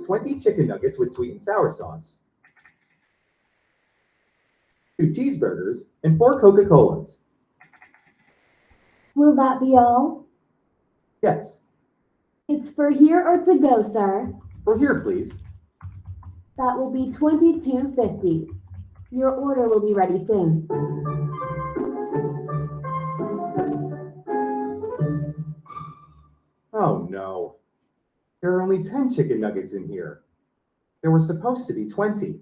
like 20 chicken nuggets with sweet and sour sauce, 2 cheeseburgers, and 4 Coca-Colas. Will that be all? Yes. It's for here or to go, sir. For here, please. That will be $22.50. Your order will be ready soon. Oh no. There are only 10 chicken nuggets in here. There were supposed to be 20.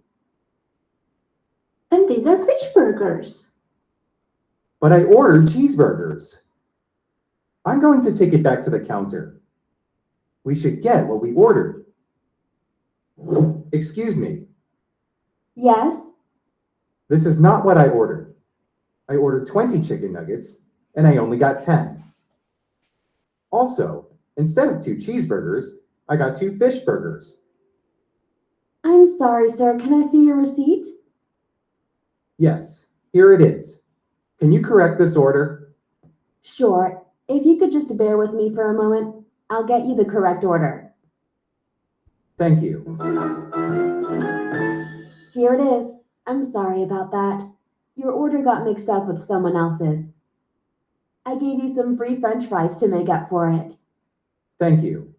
And these are fish burgers. But I ordered cheeseburgers. I'm going to take it back to the counter. We should get what we ordered. Excuse me. Yes? This is not what I ordered. I ordered 20 chicken nuggets, and I only got 10. Also, instead of 2 cheeseburgers, I got 2 fish burgers. I'm sorry, sir. Can I see your receipt? Yes, here it is. Can you correct this order? Sure. If you could just bear with me for a moment, I'll get you the correct order. Thank you. Here it is. I'm sorry about that. Your order got mixed up with someone else's. I gave you some free French fries to make up for it. Thank you.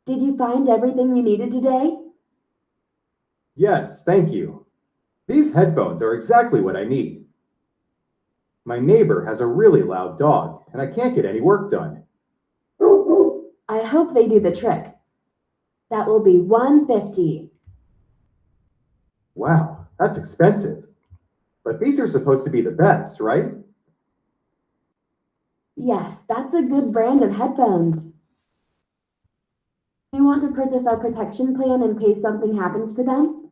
Did you find everything you needed today? Yes, thank you. These headphones are exactly what I need. My neighbor has a really loud dog, and I can't get any work done. I hope they do the trick. That will be $150. Wow, that's expensive. But these are supposed to be the best, right? Yes, that's a good brand of headphones. Do you want to purchase our protection plan in case something happens to them?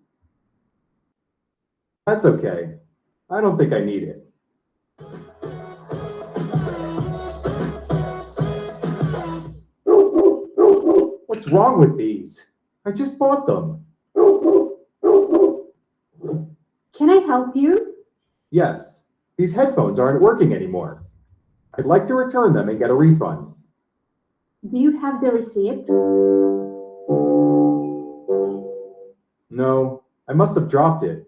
That's okay. I don't think I need it. What's wrong with these? I just bought them. Can I help you? Yes, these headphones aren't working anymore. I'd like to return them and get a refund. Do you have the receipt? No, I must have dropped it.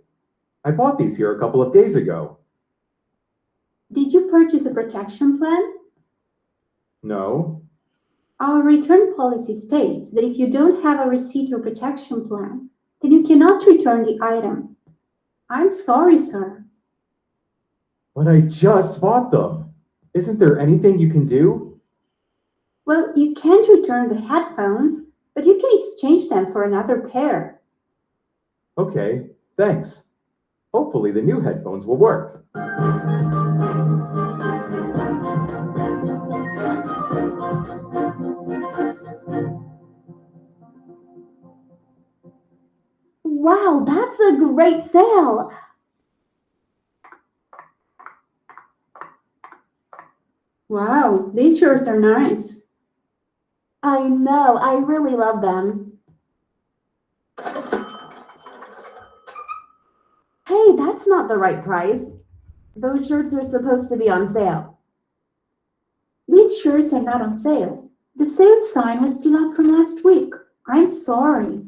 I bought these here a couple of days ago. Did you purchase a protection plan? No, Our return policy states that if you don't have a receipt or protection plan, then you cannot return the item. I'm sorry, sir. but I just bought them. Isn't there anything you can do? Well, you can't return the headphones, but you can exchange them for another pair. Okay, thanks. Hopefully the new headphones will work. Wow, that's a great sale! Wow, these shirts are nice. I know, I really love them. Hey, that's not the right price. Those shirts are supposed to be on sale. These shirts are not on sale. The sale sign was still up from last week. I'm sorry.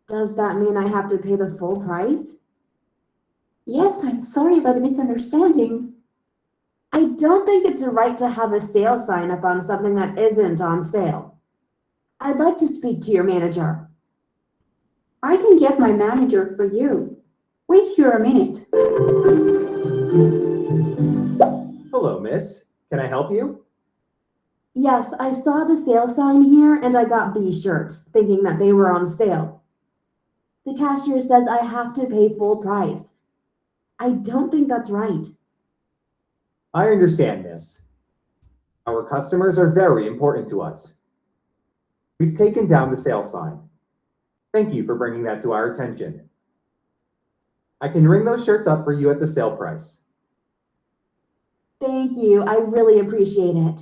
Does that mean I have to pay the full price? Yes, I'm sorry about the misunderstanding. I don't think it's right to have a sale sign up on something that isn't on sale. I'd like to speak to your manager. I can get my manager for you. Wait here a minute. Hello, miss. Can I help you? Yes, I saw the sale sign here and I got these shirts, thinking that they were on sale. The cashier says I have to pay full price. I don't think that's right. I understand, miss. Our customers are very important to us. We've taken down the sale sign. Thank you for bringing that to our attention. I can ring those shirts up for you at the sale price. Thank you, I really appreciate it.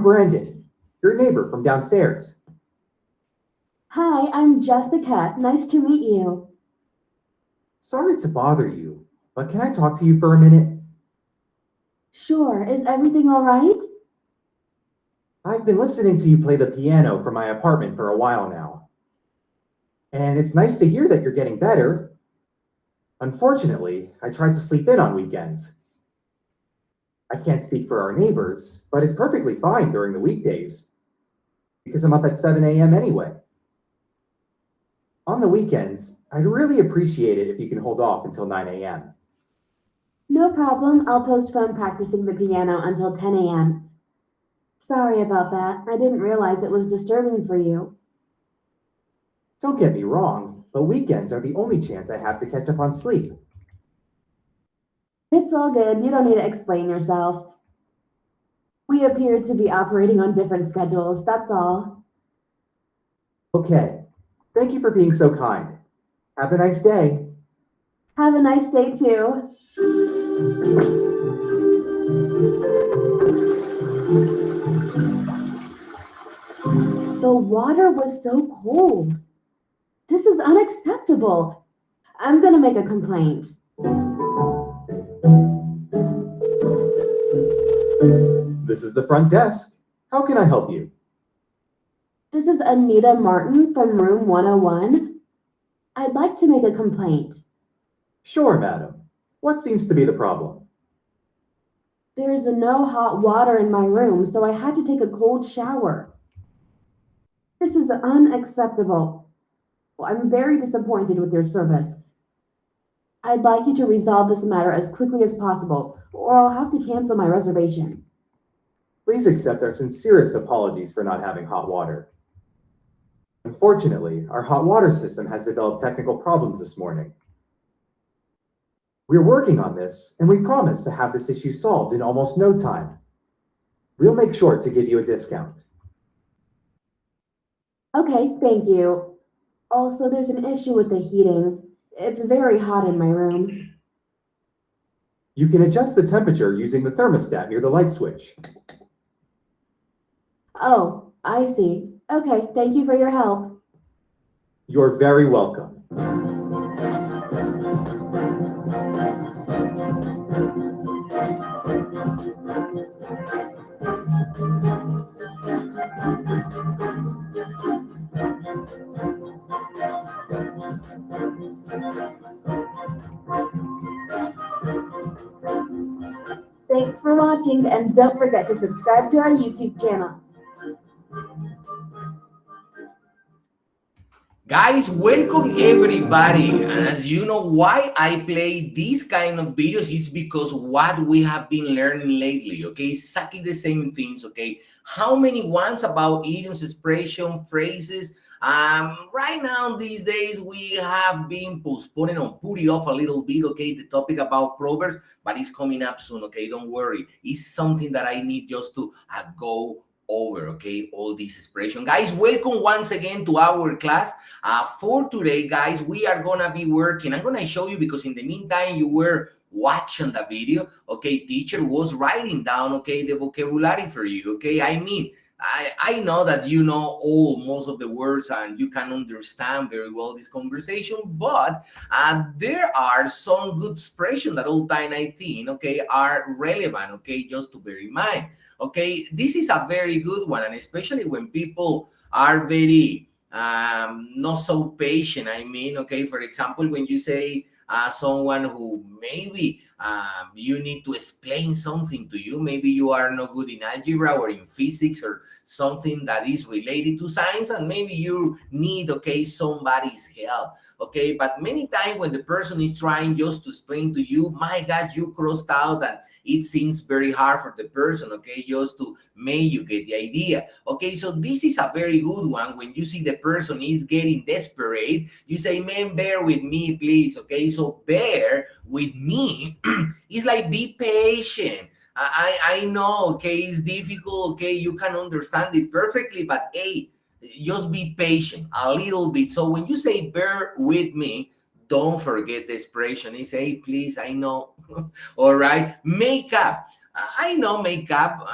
Brandon, your neighbor from downstairs. Hi, I'm Jessica. Nice to meet you. Sorry to bother you, but can I talk to you for a minute? Sure, is everything all right? I've been listening to you play the piano from my apartment for a while now. And it's nice to hear that you're getting better. Unfortunately, I tried to sleep in on weekends. I can't speak for our neighbors, but it's perfectly fine during the weekdays because I'm up at 7 a.m. anyway. On the weekends, I'd really appreciate it if you can hold off until 9 a.m. No problem. I'll postpone practicing the piano until 10 a.m. Sorry about that. I didn't realize it was disturbing for you. Don't get me wrong, but weekends are the only chance I have to catch up on sleep. It's all good. You don't need to explain yourself. We appeared to be operating on different schedules, that's all. Okay, thank you for being so kind. Have a nice day. Have a nice day too. The water was so cold. This is unacceptable. I'm gonna make a complaint. This is the front desk. How can I help you? This is Anita Martin from room 101. I'd like to make a complaint. Sure, madam. What seems to be the problem? There's no hot water in my room, so I had to take a cold shower. This is unacceptable. Well, I'm very disappointed with your service. I'd like you to resolve this matter as quickly as possible, or I'll have to cancel my reservation. Please accept our sincerest apologies for not having hot water. Unfortunately, our hot water system has developed technical problems this morning. We're working on this, and we promise to have this issue solved in almost no time. We'll make sure to give you a discount. Okay, thank you. Also, there's an issue with the heating. It's very hot in my room. You can adjust the temperature using the thermostat near the light switch. Oh, I see. Okay, thank you for your help. You're very welcome. Thanks for watching, and don't forget to subscribe to our YouTube channel. Guys, welcome everybody. And as you know, why I play these kind of videos is because what we have been learning lately, okay? Exactly the same things, okay? How many ones about idioms, expression, phrases? Right now, these days, we have been postponing or putting off a little bit, okay, the topic about proverbs, but it's coming up soon, okay? Don't worry. It's something that I need just to go over, okay, all this expression. Guys, welcome once again to our class. For today, guys, we are gonna be working. I'm gonna show you because in the meantime you were watching the video, okay, teacher was writing down, okay, the vocabulary for you, okay. I mean, I know that you know most of the words and you can understand very well this conversation, but there are some good expressions that all time I think, okay, are relevant, okay, just to bear in mind. Okay, this is a very good one, and especially when people are very not so patient. I mean, okay, for example, when you say someone who maybe you need to explain something to you, maybe you are not good in algebra or in physics or something that is related to science, and maybe you need, okay, somebody's help, okay. But many times when the person is trying just to explain to you, my God, you crossed out, and it seems very hard for the person, okay, just to make you get the idea, okay. So this is a very good one. When you see the person is getting desperate, you say, man, bear with me, please, okay. So bear with me is like be patient. I know, okay, it's difficult, okay, you can understand it perfectly, but hey, just be patient a little bit. So when you say bear with me, don't forget the expression is, hey, please, I know. All right, makeup. I know makeup.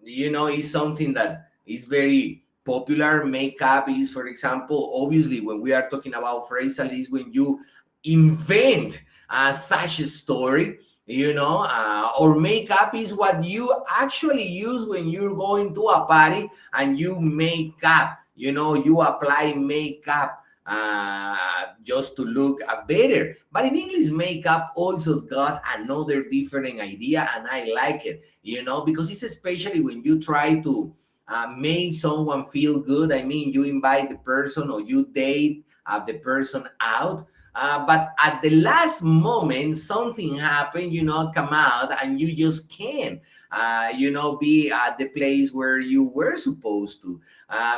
is something that is very popular. Makeup is, for example, obviously when we are talking about phrasal, is when you invent such a story, or makeup is what you actually use when you're going to a party and you make up, you apply makeup just to look better. But in English, makeup also got another different idea, and I like it, because it's especially when you try to make someone feel good. I mean, you invite the person or you date the person out. But at the last moment, something happened, come out, and you just can't, be at the place where you were supposed to.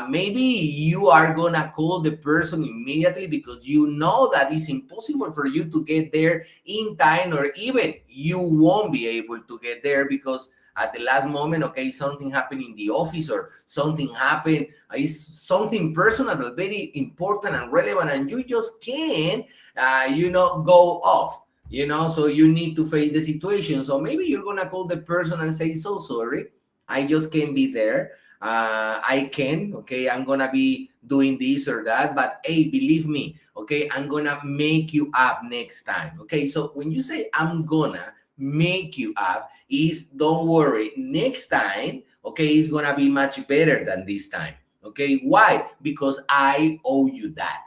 Maybe you are gonna call the person immediately because you know that it's impossible for you to get there in time, or even you won't be able to get there because at the last moment, okay, something happened in the office or something happened, is something personal but very important and relevant, and you just can't, go off. So you need to face the situation. So maybe you're gonna call the person and say, so sorry, I just can't be there. I can, okay, I'm gonna be doing this or that, but hey, believe me, okay, I'm gonna make you up next time. Okay, so when you say I'm gonna make you up, is don't worry, next time, okay, it's gonna be much better than this time. Okay, why? Because I owe you that.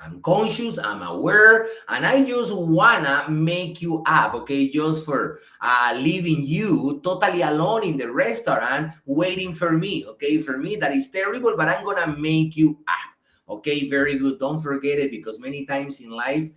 I'm conscious, I'm aware, and I just wanna make you up, okay? Just for leaving you totally alone in the restaurant waiting for me, okay? For me, that is terrible, but I'm gonna make you up, okay? Very good. Don't forget it, because many times in life,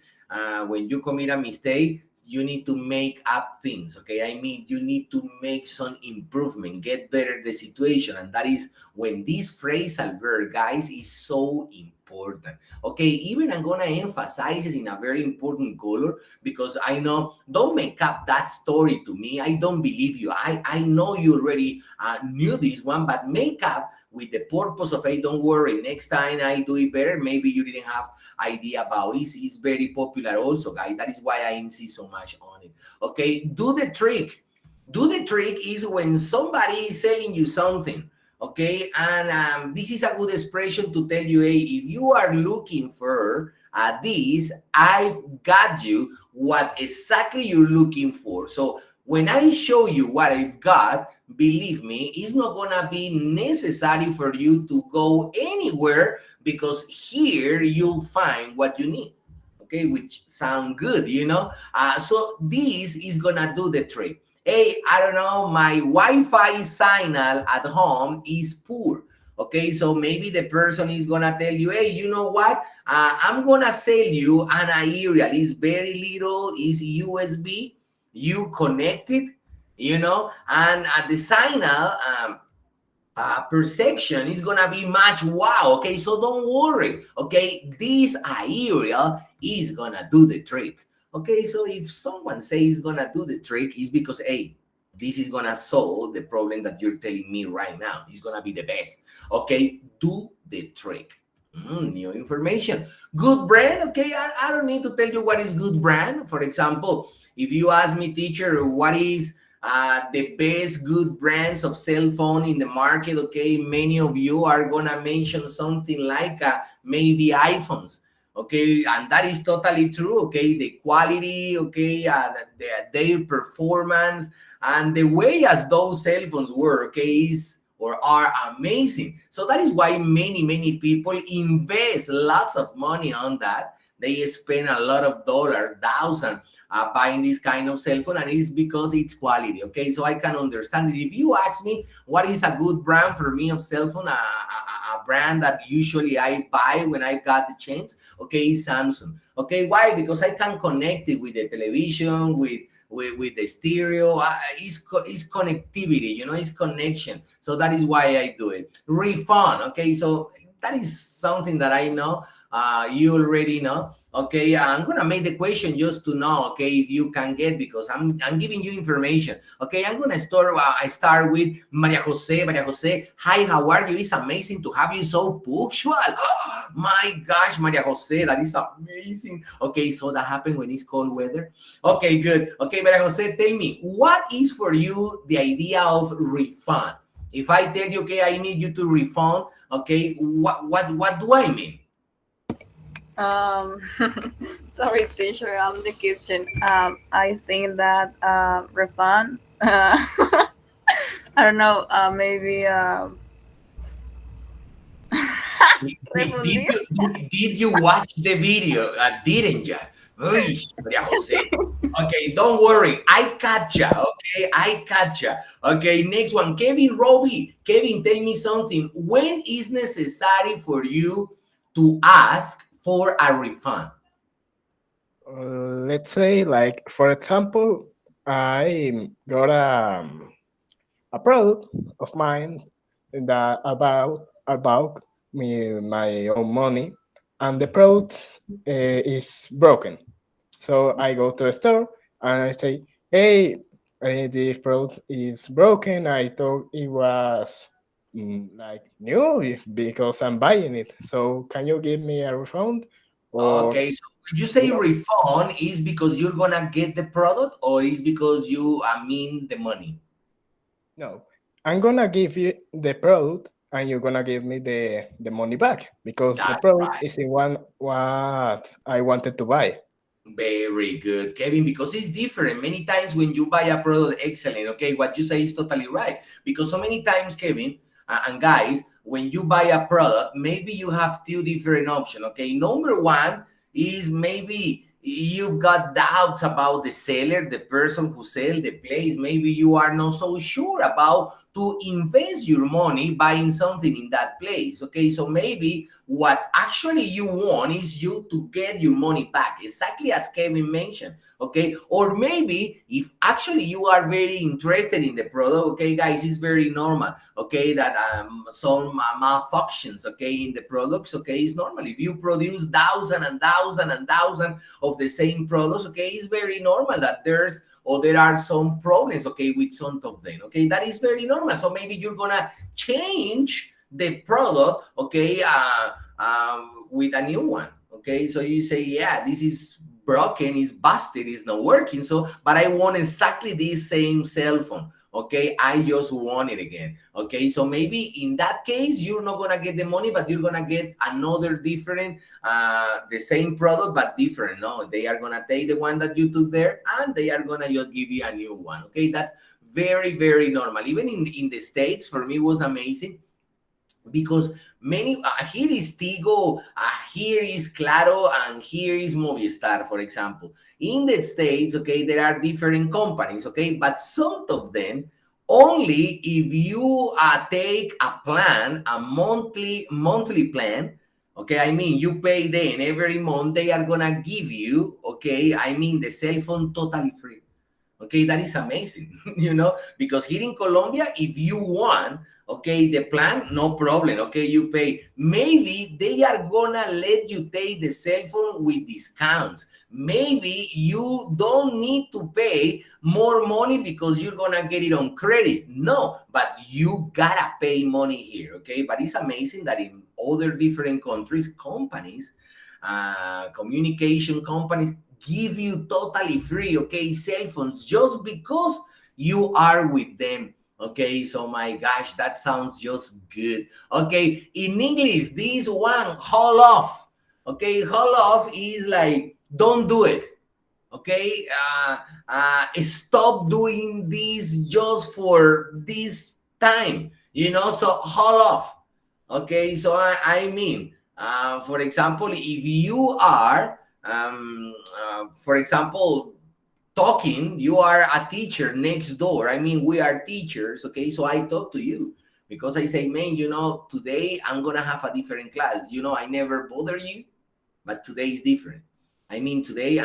when you commit a mistake, you need to make up things, okay? I mean, you need to make some improvement, get better the situation, and that is when this phrasal verb, guys, is so important. Okay, even I'm gonna emphasize it in a very important color, because I know, don't make up that story to me. I don't believe you. I know you already knew this one, but make up with the purpose of, hey, don't worry, next time I'll do it better. Maybe you didn't have idea about it. It's very popular also, guys. That is why I insist so much on it. Okay, do the trick. Do the trick is when somebody is selling you something. Okay, and this is a good expression to tell you, hey, if you are looking for this, I've got you what exactly you're looking for. So when I show you what I've got, believe me, it's not gonna be necessary for you to go anywhere, because here you'll find what you need. Okay, which sound good, so this is gonna do the trick. Hey, I don't know, my Wi-Fi signal at home is poor. Okay, so maybe the person is gonna tell you, hey, you know what? I'm gonna sell you an aerial. It's very little, it's USB, you connect it, and the signal perception is gonna be much wow. Okay, so don't worry. Okay, this aerial is gonna do the trick. Okay, so if someone says gonna do the trick, is because, hey, this is gonna solve the problem that you're telling me right now. It's gonna be the best. Okay, do the trick. New information. Good brand. Okay, I don't need to tell you what is good brand. For example, if you ask me, teacher, what is the best good brands of cell phone in the market, okay, many of you are gonna mention something like maybe iPhones. Okay, and that is totally true. Okay, the quality, okay, their performance, and the way as those cell phones work, okay, is or are amazing. So that is why many people invest lots of money on that. They spend a lot of dollars, thousands, buying this kind of cell phone, and it's because it's quality. Okay, so I can understand it. If you ask me what is a good brand for me of cell phone, a brand that usually I buy when I got the chance, okay, is Samsung. Okay, why? Because I can connect it with the television, with the stereo. It's connectivity, it's connection. So that is why I do it. Refund. Okay, so that is something that I know, you already know. Okay, I'm gonna make the question just to know, okay, if you can get, because I'm giving you information. Okay, I'm gonna start. I start with Maria Jose. Maria Jose, hi, how are you? It's amazing to have you so punctual. My gosh, Maria Jose, that is amazing. Okay, so that happened when it's cold weather. Okay, good. Okay, Maria Jose, tell me, what is for you the idea of refund? If I tell you, okay, I need you to refund, okay, what do I mean? Um, sorry, teacher, I'm in the kitchen. I think that refund. I don't know. Maybe Did refundir. did you watch the video? Didn't you? Uy, Maria Jose. Okay, don't worry. I catcha. Okay, I catcha. Okay, next one. Kevin Roby. Kevin, tell me something. When is necessary for you to ask for a refund? Let's say, like, for example, I got a product of mine that about me my own money, and the product is broken. So I go to the store and I say, "Hey, this product is broken. I thought it was like new because I'm buying it. So can you give me a refund?" Or Okay, so when you say refund, is because you're gonna get the product, or is because you, I mean, the money? no, I'm gonna give you the product and you're gonna give me the money back because the That's product right. isn't one what I wanted to buy. Very good, Kevin, because it's different. Many times when you buy a product, excellent. Okay, what you say is totally right. Because so many times, Kevin, and guys, when you buy a product, maybe you have two different options. Okay, number one is maybe you've got doubts about the seller, the person who sell the place. Maybe you are not so sure about to invest your money buying something in that place. Okay, so maybe what actually you want is you to get your money back, exactly as Kevin mentioned. Okay, or maybe if actually you are very interested in the product, okay, guys, it's very normal. Okay, that some malfunctions, okay, in the products. Okay, it's normal if you produce thousand and thousand and thousand of the same products. Okay, it's very normal that there are some problems, okay, with some of them. Okay, that is very normal. So maybe you're gonna change the product, okay, with a new one. Okay, so you say, yeah, this is broken, it's busted, it's not working. So, but I want exactly this same cell phone. Okay, I just want it again. Okay, so maybe in that case, you're not gonna get the money, but you're gonna get another different, the same product but different. No, they are gonna take the one that you took there and they are gonna just give you a new one. Okay, that's very, very normal. Even in the States, for me, was amazing because many here is Tigo, here is Claro, and here is Movistar, for example. In the States, okay, there are different companies, okay, but some of them only if you take a plan, a monthly plan. Okay, I mean, you pay them every month, they are gonna give you, okay, I mean, the cell phone totally free. Okay, that is amazing, because here in Colombia, if you want, okay, the plan, no problem. Okay, you pay. Maybe they are gonna let you take the cell phone with discounts. Maybe you don't need to pay more money because you're gonna get it on credit. No, but you gotta pay money here. Okay, but it's amazing that in other different countries, companies, communication companies, give you totally free, okay, cell phones just because you are with them. Okay, so my gosh, that sounds just good. Okay, in English, this one, hold off. Okay, hold off is like, don't do it. Okay, stop doing this just for this time, so hold off. Okay, so I mean, for example, if you are, for example, talking, you are a teacher next door. I mean, we are teachers. Okay, so I talk to you because I say, man, today I'm gonna have a different class. I never bother you, but today is different. I mean, today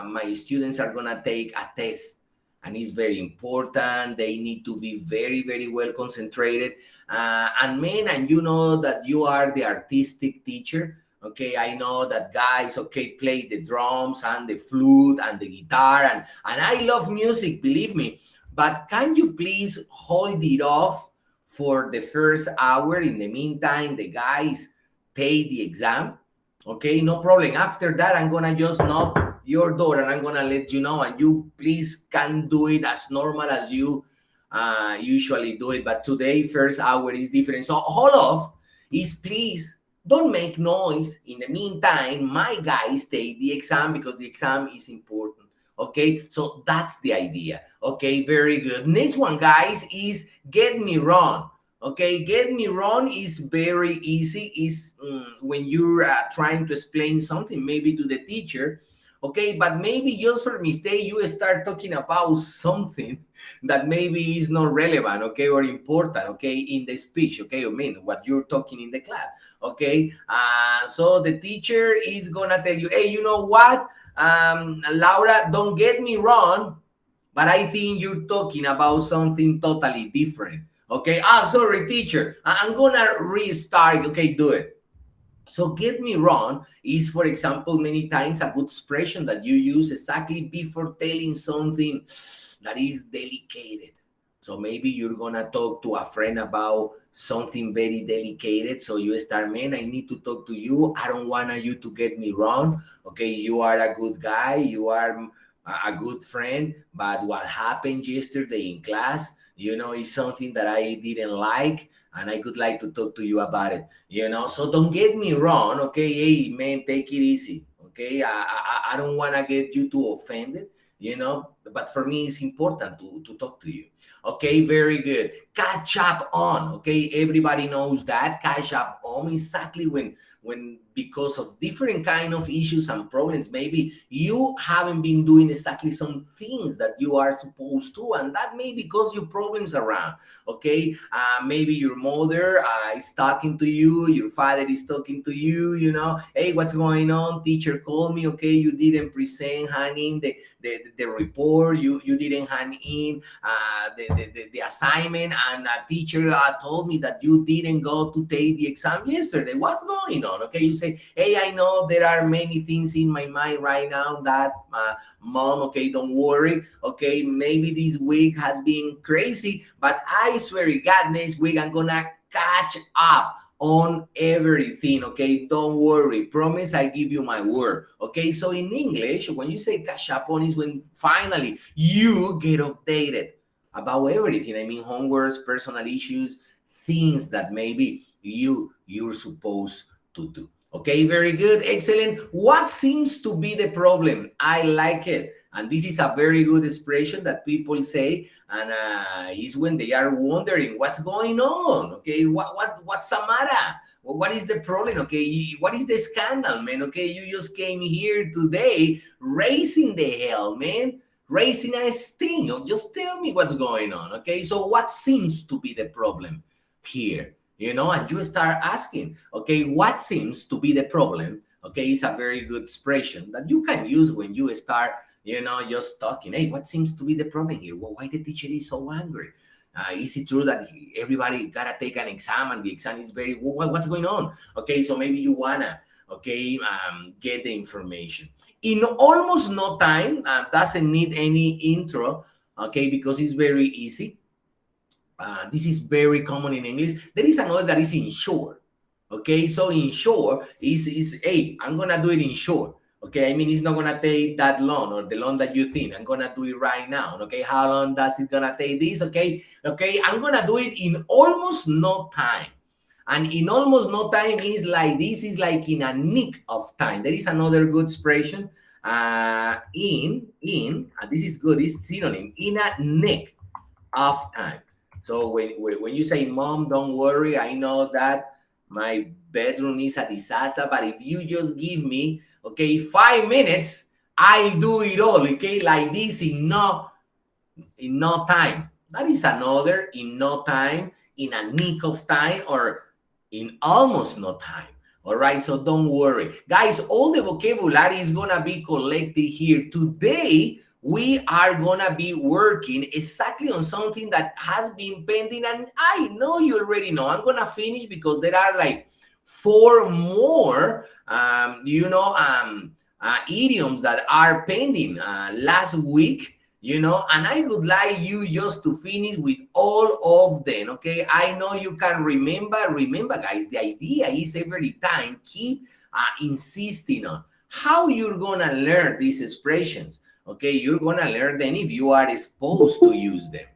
my students are gonna take a test, and it's very important. They need to be very, very well concentrated. And man, and you know that you are the artistic teacher. Okay, I know that guys, okay, play the drums and the flute and the guitar, and I love music, believe me. But can you please hold it off for the first hour? In the meantime, the guys take the exam. Okay, no problem. After that, I'm gonna just knock your door and I'm gonna let you know, and you please can do it as normal as you usually do it. But today, first hour is different. So hold off is please don't make noise. In the meantime, my guys take the exam because the exam is important. Okay, so that's the idea. Okay, very good. Next one, guys, is get me wrong. Okay, get me wrong is very easy. Is when you're trying to explain something maybe to the teacher. Okay, but maybe just for mistake you start talking about something that maybe is not relevant, okay, or important, okay, in the speech, okay, I mean what you're talking in the class, okay. So the teacher is gonna tell you, hey, you know what, Laura, don't get me wrong, but I think you're talking about something totally different. Okay, sorry, teacher, I'm gonna restart. Okay, do it. So get me wrong is, for example, many times a good expression that you use exactly before telling something that is delicate. So maybe you're gonna talk to a friend about something very delicate. So you start, man, I need to talk to you. I don't want you to get me wrong. Okay, you are a good guy. You are a good friend. But what happened yesterday in class, is something that I didn't like, and I would like to talk to you about it. So don't get me wrong. Okay, hey man, take it easy. Okay, I don't want to get you too offended. But for me it's important to talk to you. Okay, very good. Catch up on. Okay, everybody knows that catch up on exactly when because of different kind of issues and problems, maybe you haven't been doing exactly some things that you are supposed to, and that may because your problems around. Okay, maybe your mother is talking to you, your father is talking to you, hey, what's going on, teacher called me, okay, you didn't present handing the report, you didn't hand in the assignment, and a teacher told me that you didn't go to take the exam yesterday. What's going on? Okay, you say, hey, I know there are many things in my mind right now that mom, okay, don't worry. Okay, maybe this week has been crazy, but I swear to God, next week I'm gonna catch up on everything. Okay, don't worry, promise, I give you my word. Okay, so in English, when you say catch up on is when finally you get updated about everything. I mean, homeworks, personal issues, things that maybe you're supposed to do. Okay, very good, excellent. What seems to be the problem? I like it. And this is a very good expression that people say, and is when they are wondering what's going on. Okay, what's the matter? What is the problem? Okay, what is the scandal, man? Okay, you just came here today raising the hell, man, raising a sting. Just tell me what's going on. Okay, so what seems to be the problem here? And you start asking, okay, what seems to be the problem? Okay, it's a very good expression that you can use when you start, just talking. Hey, what seems to be the problem here? Well, why the teacher is so angry? Is it true that everybody gotta take an exam and the exam is very, what's going on? Okay, so maybe you wanna, okay, get the information. In almost no time, doesn't need any intro, okay, because it's very easy. This is very common in English. There is another that is in short. Okay, so in short is hey, I'm gonna do it in short. Okay, I mean it's not gonna take that long or the long that you think. I'm gonna do it right now. Okay, how long does it gonna take this? Okay, I'm gonna do it in almost no time. And in almost no time is like this is like in a nick of time. There is another good expression. This is good. It's synonym in a nick of time. So when you say, mom, don't worry, I know that my bedroom is a disaster, but if you just give me, okay, 5 minutes, I'll do it all, okay, like this in no time. That is another in no time, in a nick of time, or in almost no time. All right, so don't worry. Guys, all the vocabulary is gonna be collected here. Today, we are gonna be working exactly on something that has been pending, and I know you already know. I'm gonna finish because there are like 4 more idioms that are pending last week, and I would like you just to finish with all of them, okay? I know you can remember. Remember, guys, the idea is every time keep insisting on how you're gonna learn these expressions, okay? You're gonna learn them if you are exposed to use them.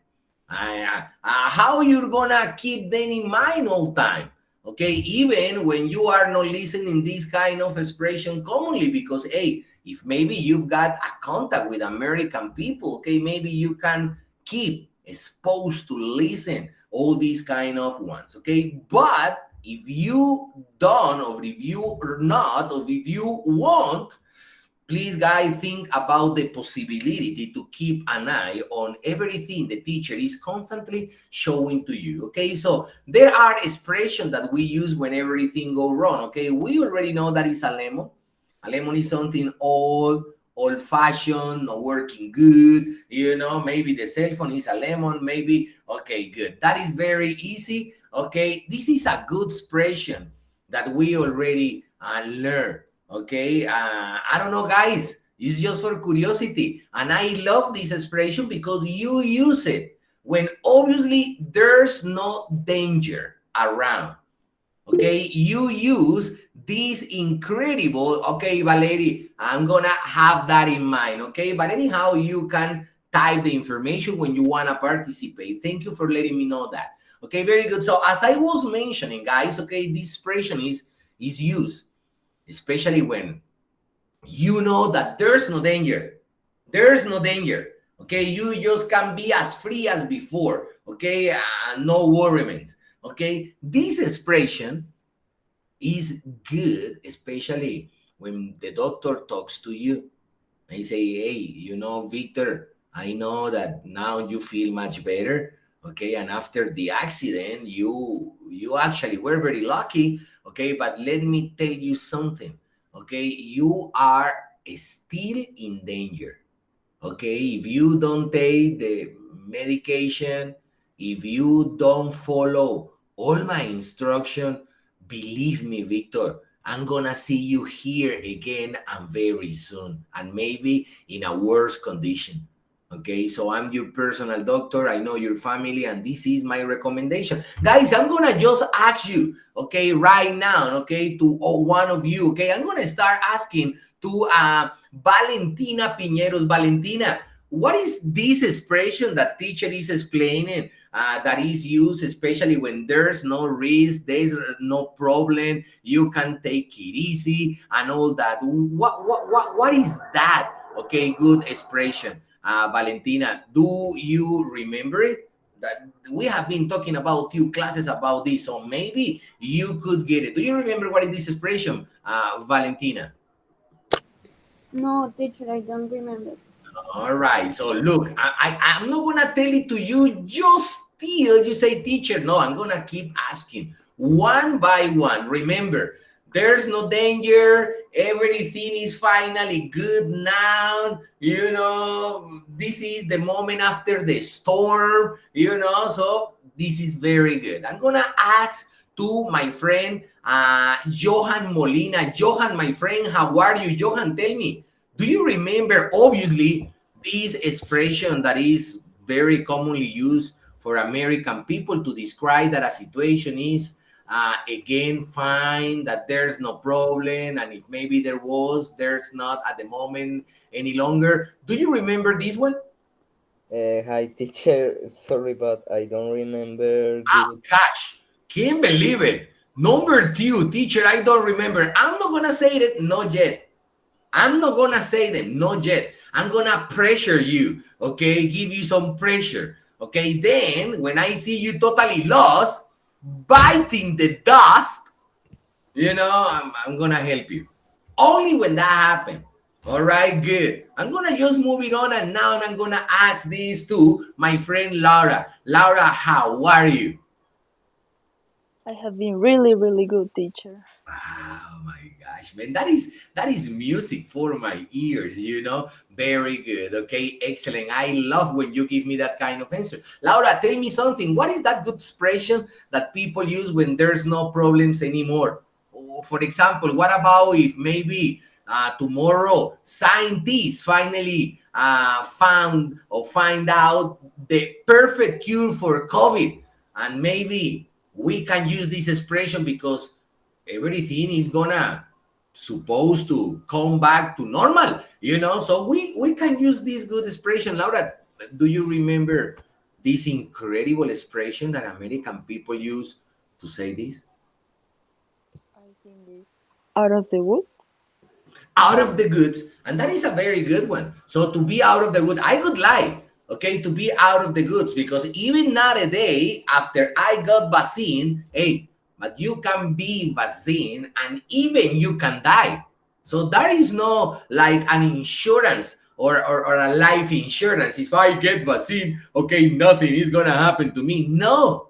How you're gonna keep them in mind all time, okay, even when you are not listening this kind of expression commonly, because hey, if maybe you've got a contact with American people, okay, maybe you can keep exposed to listen all these kind of ones, okay? But if you don't, or if you are not, or if you won't, please, guys, think about the possibility to keep an eye on everything the teacher is constantly showing to you, okay? So there are expressions that we use when everything goes wrong, okay? We already know that is a lemon. A lemon is something old-fashioned, not working good, maybe the cell phone is a lemon, maybe, okay, good. That is very easy, okay? This is a good expression that we already learned. Okay, I don't know, guys. It's just for curiosity. And I love this expression because you use it when obviously there's no danger around. Okay, you use this incredible, okay, Valerie, I'm gonna have that in mind, okay? But anyhow, you can type the information when you wanna participate. Thank you for letting me know that. Okay, very good. So as I was mentioning, guys, okay, this expression is used especially when you know that there's no danger. There's no danger. Okay, you just can be as free as before. Okay, no worries. Okay, this expression is good, especially when the doctor talks to you. I say, hey, Victor, I know that now you feel much better. Okay, and after the accident, you actually were very lucky. Okay, but let me tell you something. Okay, you are still in danger. Okay, if you don't take the medication, if you don't follow all my instruction, believe me, Victor, I'm gonna see you here again and very soon, and maybe in a worse condition. Okay, so I'm your personal doctor. I know your family, and this is my recommendation. Guys, I'm gonna just ask you, okay, right now, okay, to one of you, okay, I'm gonna start asking to Valentina Piñeros. Valentina, what is this expression that teacher is explaining that is used, especially when there's no risk, there's no problem, you can take it easy and all that? What is that? Okay, good expression. Valentina, do you remember it? That we have been talking about few classes about this, so maybe you could get it. Do you remember what is this expression, Valentina? No, teacher, I don't remember. All right. So look, I'm not gonna tell it to you just till you say teacher. No, I'm gonna keep asking one by one. Remember, there's no danger. Everything is finally good now. This is the moment after the storm. So this is very good. I'm gonna ask to my friend Johan Molina. Johan, my friend, how are you? Johan, tell me. Do you remember, obviously, this expression that is very commonly used for American people to describe that a situation is, again, fine, that there's no problem, and if maybe there's not at the moment any longer. Do you remember this one? Hi, teacher. Sorry, but I don't remember. Gosh, can't believe it. Number two, teacher, I don't remember. I'm not going to say it, not yet. I'm not going to say them, not yet. I'm going to pressure you, okay? Give you some pressure, okay? Then, when I see you totally lost, biting the dust, I'm going to help you. Only when that happens. All right, good. I'm going to just move it on, and now I'm going to ask this to my friend Laura. Laura, how are you? I have been really, really good, teacher. Oh my gosh, man, that is music for my ears, Very good. Okay, excellent. I love when you give me that kind of answer. Laura, tell me something. What is that good expression that people use when there's no problems anymore? for example, what about if maybe tomorrow scientists finally found or find out the perfect cure for COVID, and maybe we can use this expression because everything is gonna supposed to come back to normal, so we can use this good expression. Laura, do you remember this incredible expression that American people use to say this? I think it's out of the woods. Out of the goods, and that is a very good one. So to be out of the wood, I would like, okay, to be out of the goods, because even not a day after I got vaccine, hey, but you can be vaccine and even you can die. So there is no like an insurance or a life insurance. If I get vaccine, okay, nothing is gonna happen to me. No,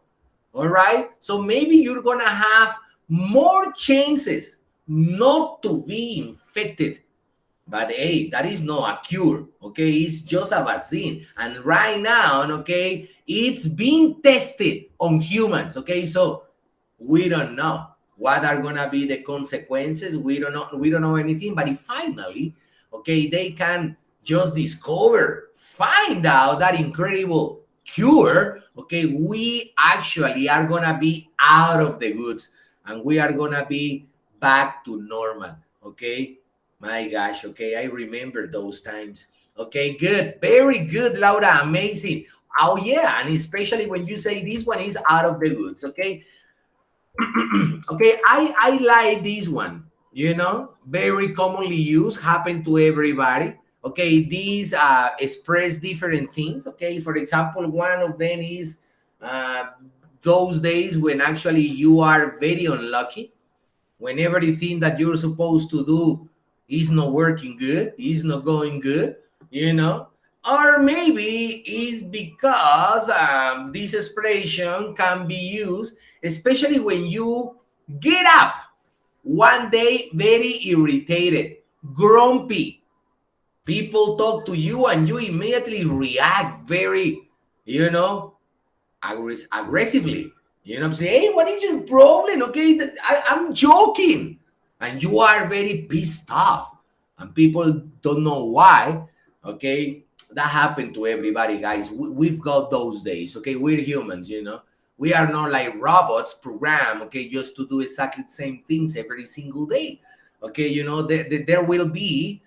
all right. So maybe you're gonna have more chances not to be infected. But hey, that is not a cure, okay? It's just a vaccine. And right now, okay, it's being tested on humans, okay? So we don't know what are gonna be the consequences. We don't know anything. But if finally, okay, they can just find out that incredible cure, okay, we actually are gonna be out of the woods and we are gonna be back to normal, okay? My gosh, okay, I remember those times. Okay, good, very good, Laura, amazing. Oh yeah, and especially when you say this one is out of the woods, okay? Okay, I like this one, very commonly used, happen to everybody. Okay, these express different things. Okay, for example, one of them is those days when actually you are very unlucky, when everything that you're supposed to do is not working good, is not going good, or maybe it's because this expression can be used, especially when you get up one day very irritated, grumpy. People talk to you and you immediately react very, aggressively. Say, hey, what is your problem? Okay, I'm joking. And you are very pissed off. And people don't know why. Okay, that happened to everybody, guys. We've got those days. Okay, we're humans, We are not like robots programmed, okay, just to do exactly the same things every single day. Okay, there will be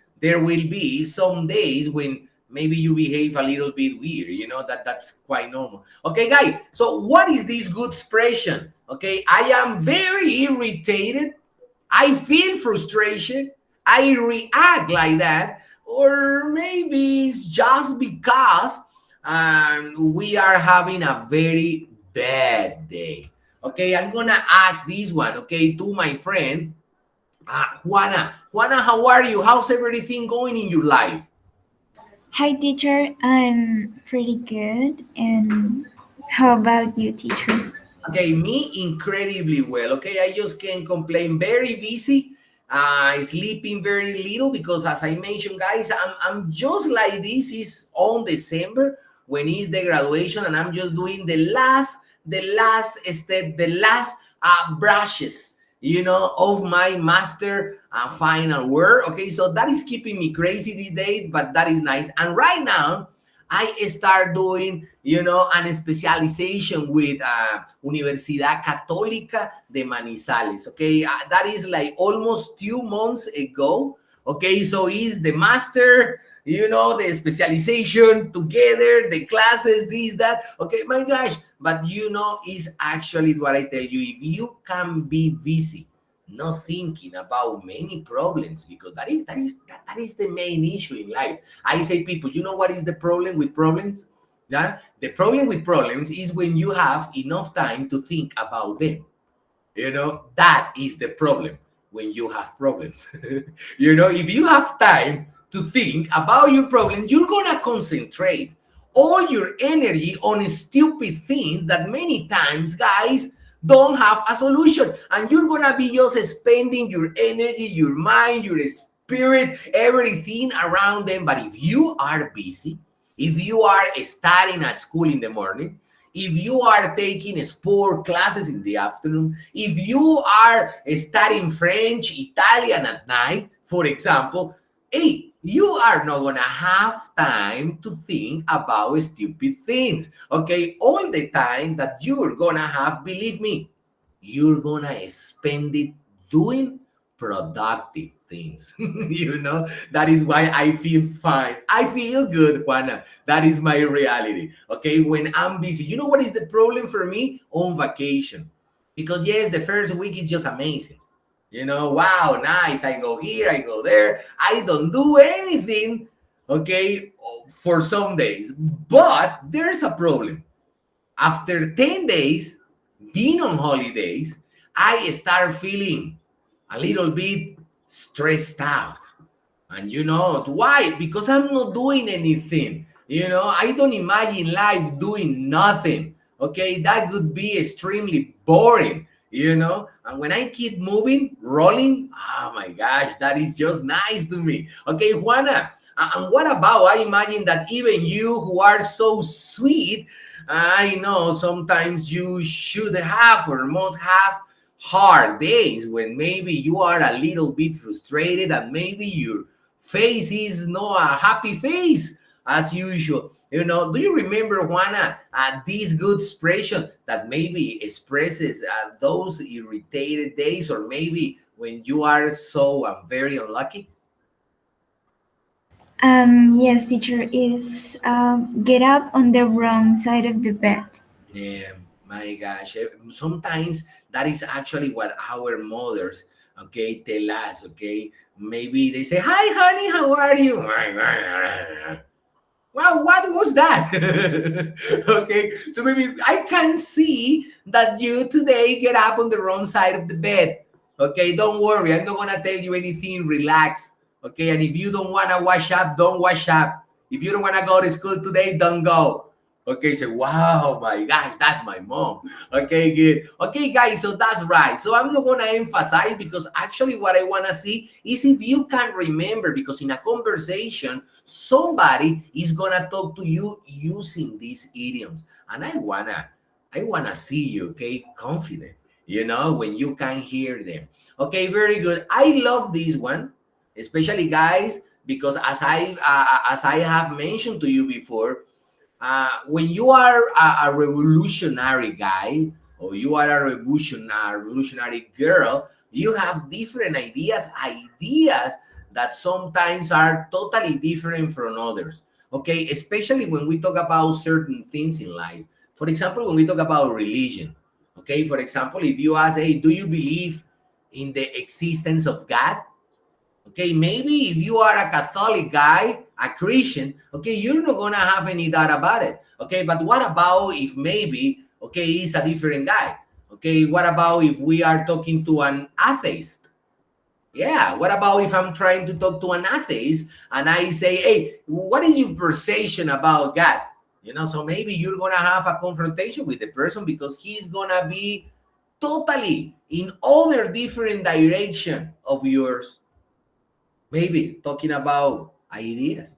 some days when maybe you behave a little bit weird, that's quite normal. Okay, guys, so what is this good expression? Okay, I am very irritated, I feel frustration, I react like that, or maybe it's just because we are having a very bad day. Okay, I'm gonna ask this one, okay, to my friend Juana. Juana, how are you? How's everything going in your life? Hi, teacher. I'm pretty good. And how about you, teacher? Okay, me incredibly well. Okay, I just can't complain. Very busy. Sleeping very little because, as I mentioned, guys, I'm just like this. Is on December when is the graduation, and I'm just doing the last step, the last brushes, of my master final work. Okay, so that is keeping me crazy these days, but that is nice. And right now, I start doing, an specialization with Universidad Católica de Manizales. Okay, that is like almost 2 months ago. Okay, so is the master, the specialization together, the classes, this, that. Okay, my gosh, but is actually what I tell you. If you can be busy, not thinking about many problems, because that is the main issue in life. I say, people, you know what is the problem with problems? Yeah, the problem with problems is when you have enough time to think about them. That is the problem when you have problems. If you have time to think about your problems, you're gonna concentrate all your energy on stupid things that many times, guys, don't have a solution, and you're gonna be just spending your energy, your mind, your spirit, everything around them. But if you are busy, if you are studying at school in the morning, if you are taking sport classes in the afternoon, if you are studying French, Italian at night, for example, hey, you are not gonna have time to think about stupid things, okay? All the time that you're gonna have, believe me, you're gonna spend it doing productive things. That is why I feel fine. I feel good, Juana. That is my reality. Okay, when I'm busy, you know what is the problem for me on vacation? Because yes, the first week is just amazing. Wow, nice. I go here, I go there. I don't do anything, okay, for some days. But there's a problem. After 10 days, being on holidays, I start feeling a little bit stressed out. And why? Because I'm not doing anything. I don't imagine life doing nothing. Okay, that would be extremely boring. And when I keep moving, rolling, oh my gosh, that is just nice to me. Okay, Juana, and what about, I imagine that even you who are so sweet, I know sometimes you should have or must have hard days when maybe you are a little bit frustrated and maybe your face is not a happy face as usual. Do you remember, Juana, this good expression that maybe expresses those irritated days or maybe when you are so very unlucky? Yes, teacher, is get up on the wrong side of the bed. Yeah, my gosh. Sometimes that is actually what our mothers, okay, tell us, okay? Maybe they say, "Hi, honey, how are you?" Well, what was that? Okay, so maybe I can see that you today get up on the wrong side of the bed. Okay, don't worry, I'm not gonna tell you anything. Relax. Okay, and if you don't wanna wash up, don't wash up. If you don't wanna go to school today, don't go. Okay, so wow, my gosh, that's my mom. Okay, good. Okay, guys, so that's right. So I'm not gonna emphasize because actually what I wanna see is if you can remember, because in a conversation, somebody is gonna talk to you using these idioms. And I wanna see you, okay, confident, when you can hear them. Okay, very good. I love this one, especially guys, because as I have mentioned to you before, when you are a revolutionary guy or you are a revolutionary girl, you have different ideas that sometimes are totally different from others. Okay, especially when we talk about certain things in life. For example, when we talk about religion. Okay, for example, if you ask, hey, do you believe in the existence of God? Okay, maybe if you are a Catholic guy, a Christian, okay, you're not gonna have any doubt about it. Okay, but what about if maybe, okay, he's a different guy? Okay, what about if we are talking to an atheist? Yeah, what about if I'm trying to talk to an atheist and I say, hey, what is your perception about God? So maybe you're gonna have a confrontation with the person because he's gonna be totally in other different direction of yours, maybe talking about ideas.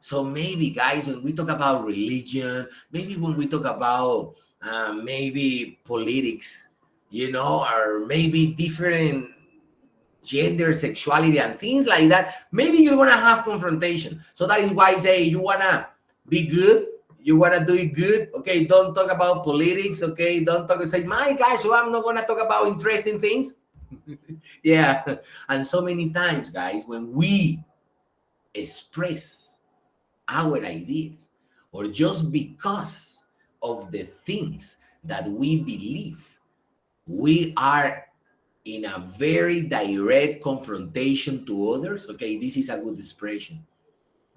So maybe guys, when we talk about religion, maybe when we talk about maybe politics, or maybe different gender, sexuality and things like that, maybe you're gonna have confrontation. So that is why I say you wanna be good, you wanna do it good. Okay, don't talk about politics. Okay, don't talk and say, my gosh, so I'm not gonna talk about interesting things. Yeah, and so many times, guys, when we express our ideas or just because of the things that we believe, we are in a very direct confrontation to others. Okay, this is a good expression.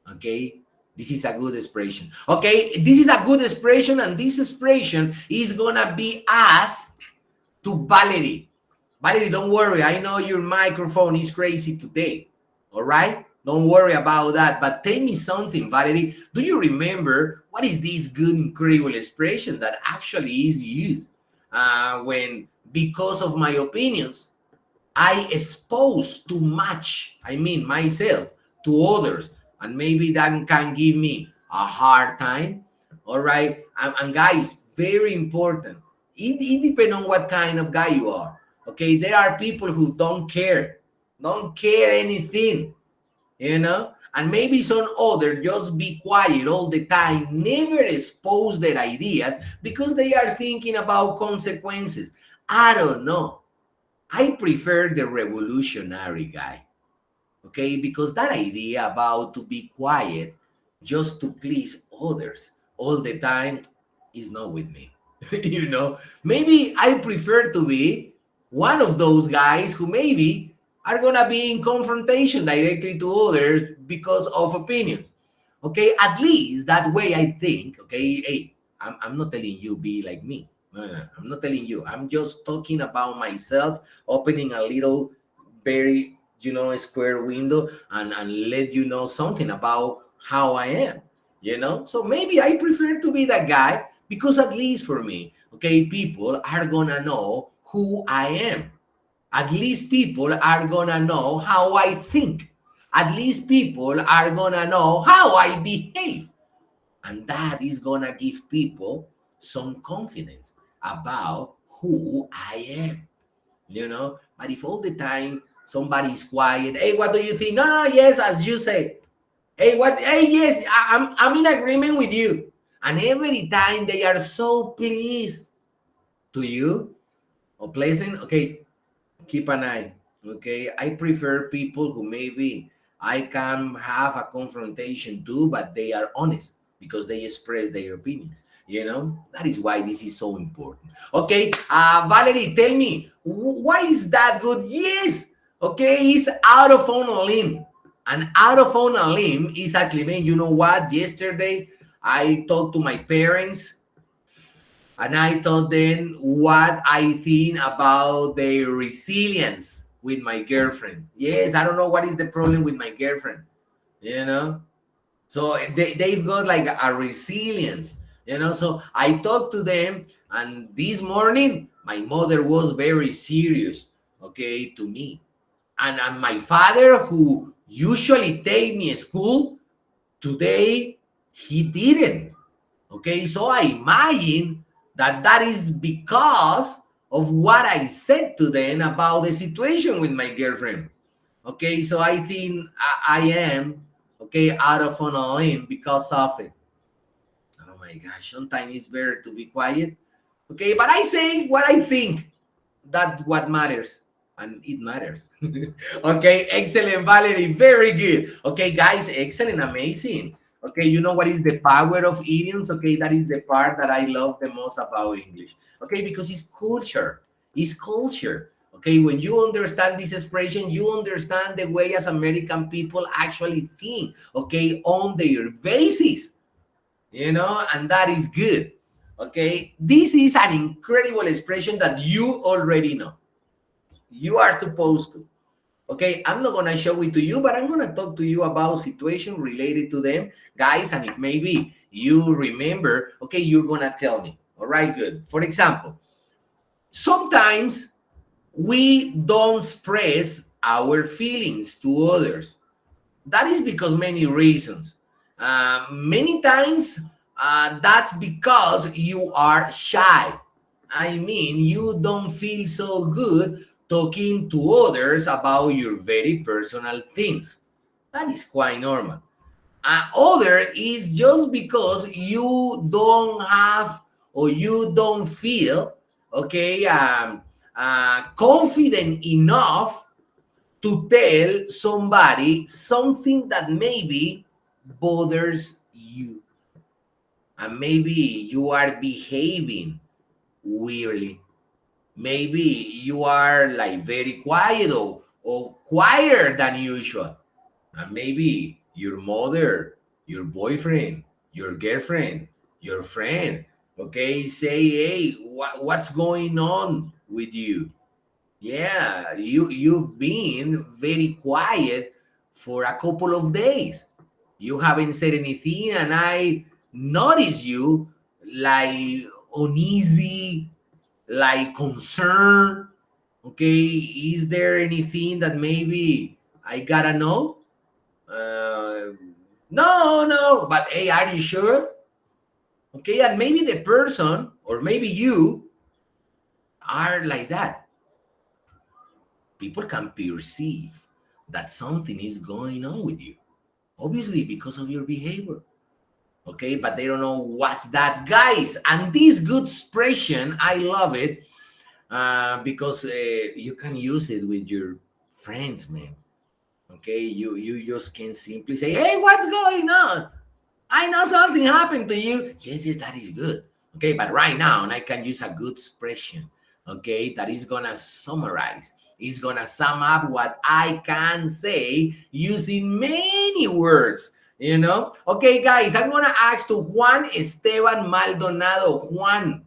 Okay, this is a good expression. Okay, this is a good expression, and this expression is gonna be asked to Valerie. Valerie, don't worry. I know your microphone is crazy today. All right? Don't worry about that. But tell me something, Valerie. Do you remember what is this good, incredible expression that actually is used when, because of my opinions, I expose too much, I mean, myself to others, and maybe that can give me a hard time? All right. And guys, very important. It depends on what kind of guy you are. Okay. There are people who don't care anything, and maybe some other just be quiet all the time, never expose their ideas because they are thinking about consequences. I don't know. I prefer the revolutionary guy. Okay, because that idea about to be quiet just to please others all the time is not with me. Maybe I prefer to be one of those guys who maybe are gonna be in confrontation directly to others because of opinions. Okay, at least that way I think. Okay, hey, I'm not telling you be like me. No, no, no, I'm not telling you. I'm just talking about myself, opening a little, very square window, and let you know something about how I am. So maybe I prefer to be that guy because at least for me, okay, people are gonna know who I am. At least people are gonna know how I think. At least people are gonna know how I behave. And that is gonna give people some confidence about who I am. But if all the time somebody is quiet, hey, what do you think? No, no, yes, as you say. Hey, what? Hey, yes, I'm in agreement with you. And every time they are so pleased to you or pleasant, okay, keep an eye. Okay, I prefer people who maybe I can have a confrontation too, but they are honest because they express their opinions. That is why this is so important. Okay, Valerie, tell me, why is that good? Yes, okay, it's out of on a limb. And out of on a limb is actually, man, you know what? Yesterday I talked to my parents and I told them what I think about their resilience with my girlfriend. Yes, I don't know what is the problem with my girlfriend, you know? So they've got like a resilience, So I talked to them, and this morning, my mother was very serious, okay, to me. And my father, who usually take me to school, today he didn't. Okay, so I imagine that is because of what I said to them about the situation with my girlfriend. Okay, so I think I am, okay, out of on a limb because of it. Oh my gosh, sometimes it's better to be quiet. Okay, but I say what I think. That what matters. And it matters. Okay, excellent, Valerie. Very good. Okay, guys, excellent, amazing. Okay, you know what is the power of idioms? Okay, that is the part that I love the most about English. Okay, because it's culture. It's culture. Okay, when you understand this expression, you understand the way as American people actually think, okay, on their basis, and that is good. Okay, this is an incredible expression that you already know. You are supposed to. Okay, I'm not gonna show it to you, but I'm gonna talk to you about situation related to them, guys. And if maybe you remember, okay, you're gonna tell me. All right, good. For example, sometimes we don't express our feelings to others. That is because many reasons. Many times, that's because you are shy. I mean, you don't feel so good talking to others about your very personal things. That is quite normal. Other is just because you don't have or you don't feel, okay, confident enough to tell somebody something that maybe bothers you, and maybe you are behaving weirdly. Maybe you are like very quiet or quieter than usual, and maybe your mother, your boyfriend, your girlfriend, your friend, okay, say, hey, what's going on with you? Yeah, you've been very quiet for a couple of days. You haven't said anything, and I notice you like uneasy, like concerned. Okay, is there anything that maybe I gotta know? No, no. But hey, are you sure? Okay, and maybe the person or maybe you are like that. People can perceive that something is going on with you, obviously because of your behavior. Okay, but they don't know what's that, guys. And this good expression, I love it because you can use it with your friends, man. Okay, you just can simply say, "Hey, what's going on? I know something happened to you." Yes, yes, that is good. Okay, but right now, and I can use a good expression. Okay, that is gonna summarize. It's gonna sum up what I can say using many words. Okay, guys, I'm gonna ask to Juan Esteban Maldonado. Juan,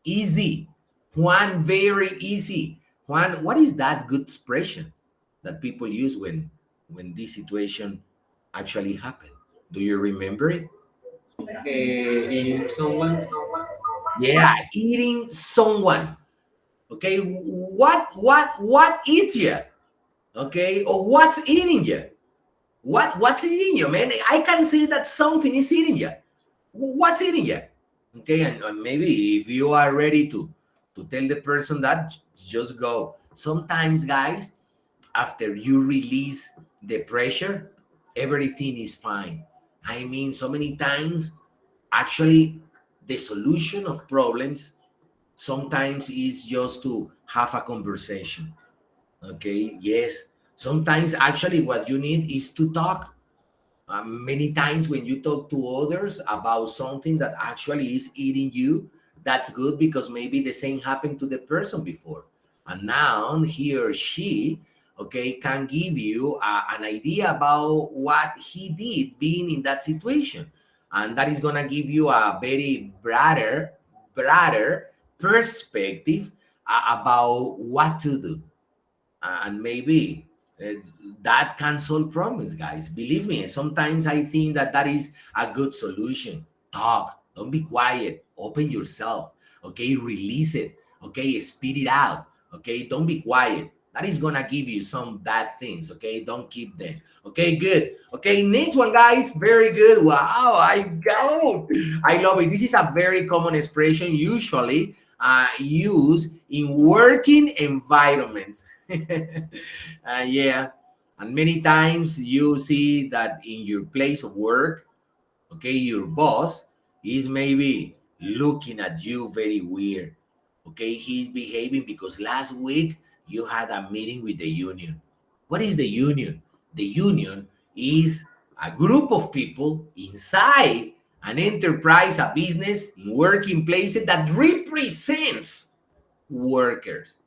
easy. Juan, very easy. Juan, what is that good expression that people use when this situation actually happened? Do you remember it? Eating someone. Yeah, eating someone. Okay, what eats you? Okay, or what's eating you? What's eating you, man? I can say that something is eating you. What's eating you? Okay, and maybe if you are ready to tell the person that, just go. Sometimes, guys, after you release the pressure, everything is fine. I mean, so many times, actually, the solution of problems sometimes is just to have a conversation. Okay, yes. Sometimes, actually, what you need is to talk. Many times when you talk to others about something that actually is eating you, that's good because maybe the same happened to the person before. And now he or she, okay, can give you an idea about what he did being in that situation. And that is going to give you a very broader perspective about what to do. And maybe uh, that can solve problems, guys. Believe me, sometimes I think that that is a good solution. Talk, don't be quiet, open yourself. Okay, release it. Okay, spit it out. Okay, don't be quiet. That is gonna give you some bad things. Okay, don't keep them. Okay, good. Okay, next one, guys. Very good. Wow, I love it. This is a very common expression, usually used in working environments. Yeah, and many times you see that in your place of work, okay, your boss is maybe looking at you very weird. Okay, he's behaving because last week you had a meeting with the union. What is the union? The union is a group of people inside an enterprise, a business, in working places that represents workers.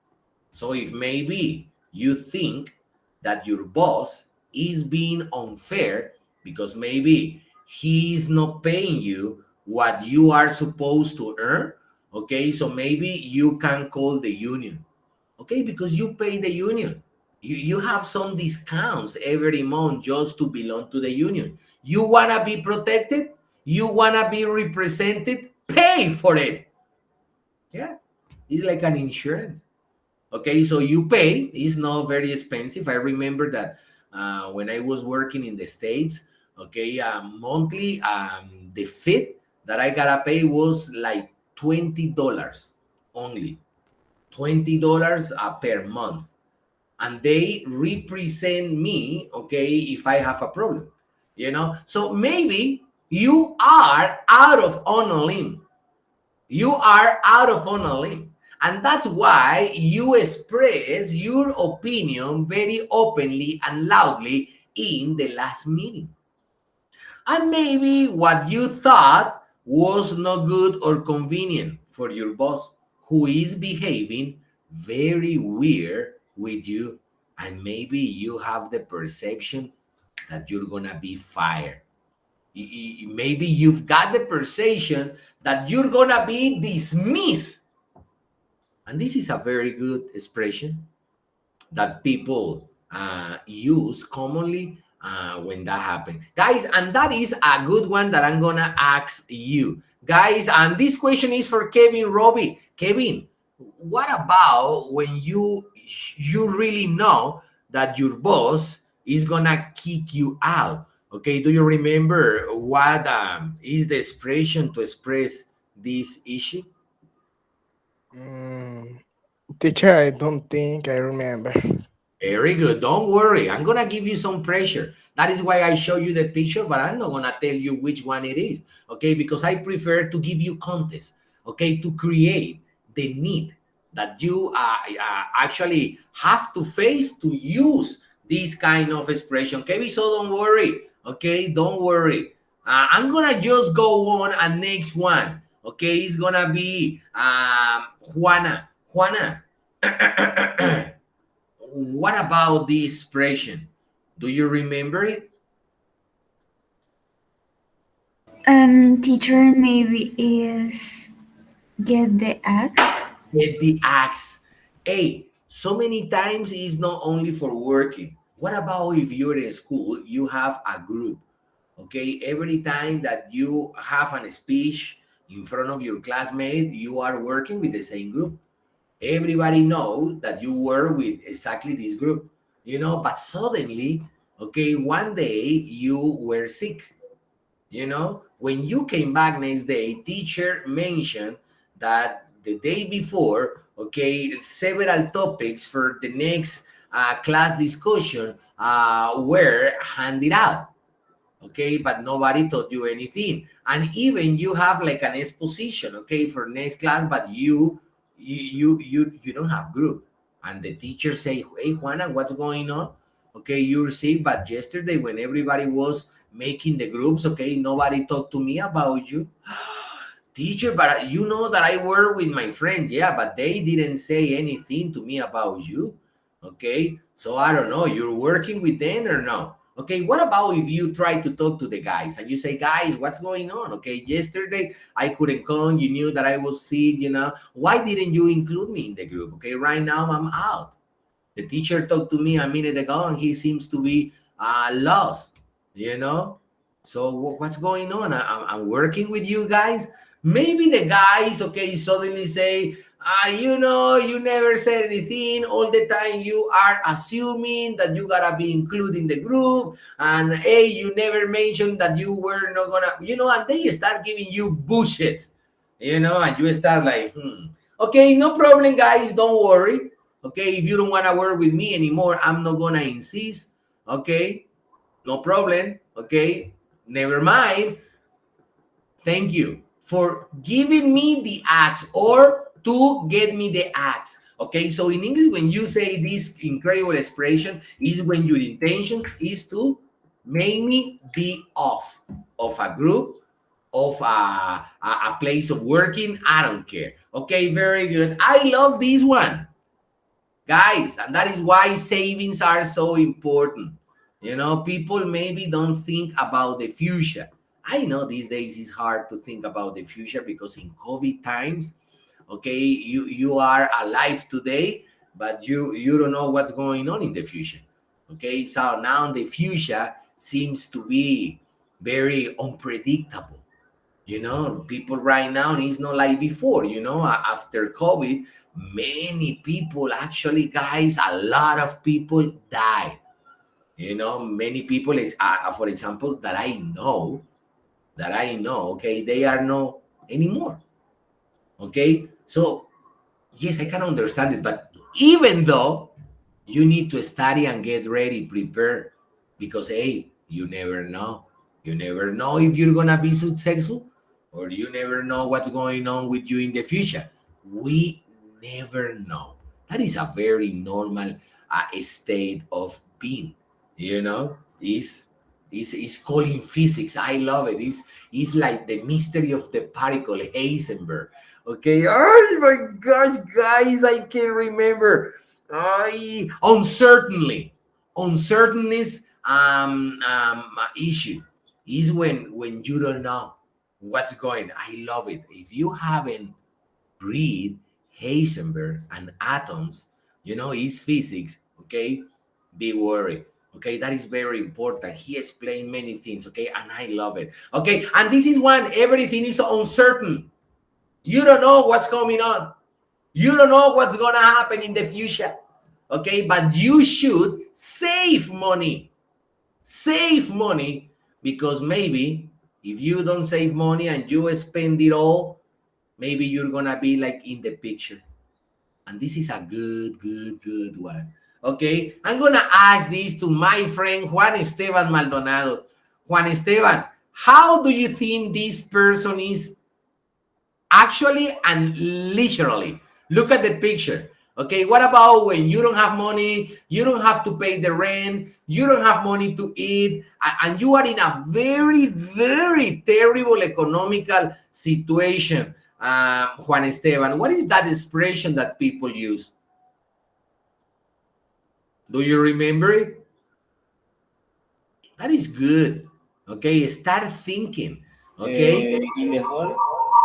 So if maybe you think that your boss is being unfair because maybe he's not paying you what you are supposed to earn, okay, so maybe you can call the union, okay, because you pay the union. You have some discounts every month just to belong to the union. You want to be protected? You want to be represented? Pay for it. Yeah, it's like an insurance. Okay, so you pay. It's not very expensive. I remember that when I was working in the States, okay, monthly, the fee that I gotta pay was like $20 only. $20 per month. And they represent me, okay, if I have a problem. So maybe you are out of on a limb. You are out of on a limb. And that's why you express your opinion very openly and loudly in the last meeting. And maybe what you thought was not good or convenient for your boss, who is behaving very weird with you. And maybe you have the perception that you're going to be fired. Maybe you've got the perception that you're going to be dismissed. And this is a very good expression that people use commonly when that happens. Guys, and that is a good one that I'm going to ask you. Guys, and this question is for Kevin Robbie. Kevin, what about when you really know that your boss is going to kick you out? Okay, do you remember what is the expression to express this issue? Mm, teacher, I don't think I remember. Very good. Don't worry. I'm going to give you some pressure. That is why I show you the picture, but I'm not going to tell you which one it is. Okay, because I prefer to give you context. Okay, to create the need that you actually have to face to use this kind of expression. Okay, so don't worry. Okay, don't worry. I'm going to just go on and next one. Okay, it's going to be Juana. Juana. What about this expression? Do you remember it? Teacher maybe is get the axe. Get the axe. Hey, so many times it's not only for working. What about if you're in school, you have a group? Okay, every time that you have an speech in front of your classmate, you are working with the same group. Everybody knows that you were with exactly this group, but suddenly, okay, one day you were sick. When you came back next day, teacher mentioned that the day before, okay, several topics for the next class discussion were handed out, okay, but nobody taught you anything, and even you have like an exposition, okay, for next class, but you don't have group, and the teacher say, hey Juana, what's going on? Okay, you're sick, but yesterday when everybody was making the groups, okay, nobody talked to me about you. Teacher, but you know that I work with my friends, yeah, but they didn't say anything to me about you. Okay, so I don't know, you're working with them or no? Okay, what about if you try to talk to the guys and you say, guys, what's going on? Okay, yesterday I couldn't come. You knew that I was sick, Why didn't you include me in the group? Okay, right now I'm out. The teacher talked to me a minute ago and he seems to be lost, you know? So what's going on? I'm working with you guys. Maybe the guys, okay, suddenly say, you never said anything. All the time you are assuming that you gotta be included in the group. And hey, you never mentioned that you were not gonna, and they start giving you bullshit, and you start like, okay, no problem, guys, don't worry. Okay, if you don't want to work with me anymore, I'm not gonna insist. Okay, no problem. Okay, never mind. Thank you for giving me the axe or to get me the axe. Okay, so in English, when you say this incredible expression, is when your intention is to make me be off of a group, of a place of working. I don't care. Okay, very good. I love this one, guys, and that is why savings are so important. People maybe don't think about the future. I know these days it's hard to think about the future because in COVID times, okay, you are alive today, but you don't know what's going on in the future. Okay, so now the future seems to be very unpredictable. People right now, it's not like before. After COVID, many people, actually, guys, a lot of people died. Many people is for example, that I know, okay, they are not anymore. Okay, so yes, I can understand it, but even though, you need to study and get ready, prepare, because hey, you never know if you're gonna be successful, or you never know what's going on with you in the future. We never know. That is a very normal state of being. Is calling physics. I love it. It's like the mystery of the particle, Heisenberg. Okay. Oh my gosh, guys, I can't remember. Uncertainties issue is when you don't know what's going. I love it. If you haven't read Heisenberg and atoms, it's physics. Okay, be worried. Okay, that is very important. He explained many things. Okay, and I love it. Okay, and this is one. Everything is uncertain. You don't know what's coming on. You don't know what's gonna happen in the future. Okay, but you should save money. Save money because maybe if you don't save money and you spend it all, maybe you're gonna be like in the picture. And this is a good one. Okay, I'm gonna ask this to my friend Juan Esteban Maldonado. Juan Esteban, how do you think this person is actually and literally? Look at the picture. Okay, what about when you don't have money, you don't have to pay the rent, you don't have money to eat, and you are in a very terrible economical situation? Juan Esteban, what is that expression that people use? Do you remember it? That is good. Okay, start thinking. Okay, In the hall.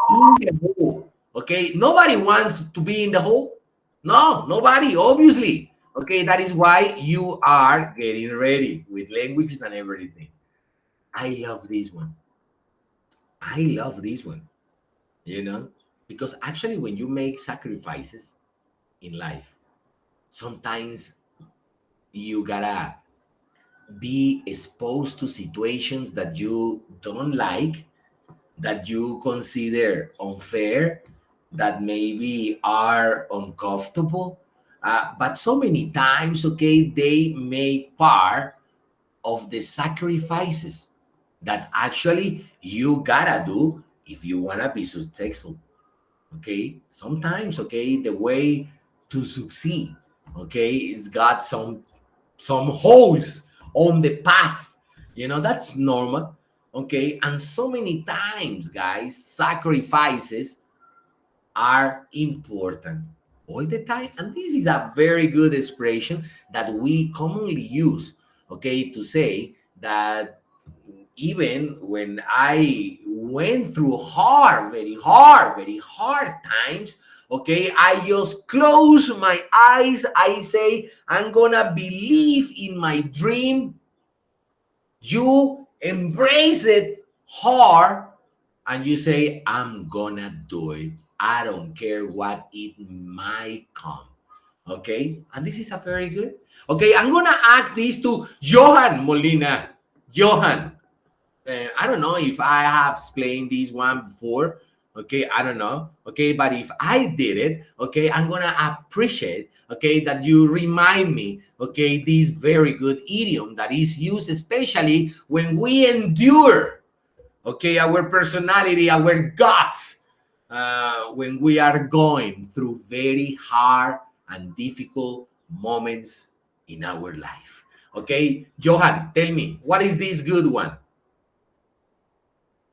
in the hole. Okay, nobody wants to be in the hole. No, nobody, obviously. Okay, that is why you are getting ready with languages and everything. I love this one. I love this one, you know, because actually, when you make sacrifices in life, sometimes you gotta be exposed to situations that you don't like, that you consider unfair, that maybe are uncomfortable. But so many times, okay, they make part of the sacrifices that actually you gotta do if you wanna be successful. Okay, sometimes, okay, the way to succeed, okay, is got some holes on the path. You know, that's normal. Okay, and so many times, guys, sacrifices are important all the time. And this is a very good expression that we commonly use, okay, to say that even when I went through very hard times, okay, I just close my eyes. I say, I'm gonna believe in my dream. You embrace it hard and you say, I'm gonna do it. I don't care what it might come. Okay, and this is a very good. Okay, I'm gonna ask this to Johan Molina. Johan, I don't know if I have explained this one before. Okay, I don't know. Okay, but if I did it, okay, I'm gonna appreciate, okay, that you remind me, okay, this very good idiom that is used especially when we endure, okay, our personality, our guts, when we are going through very hard and difficult moments in our life. Okay, Johan, tell me, what is this good one?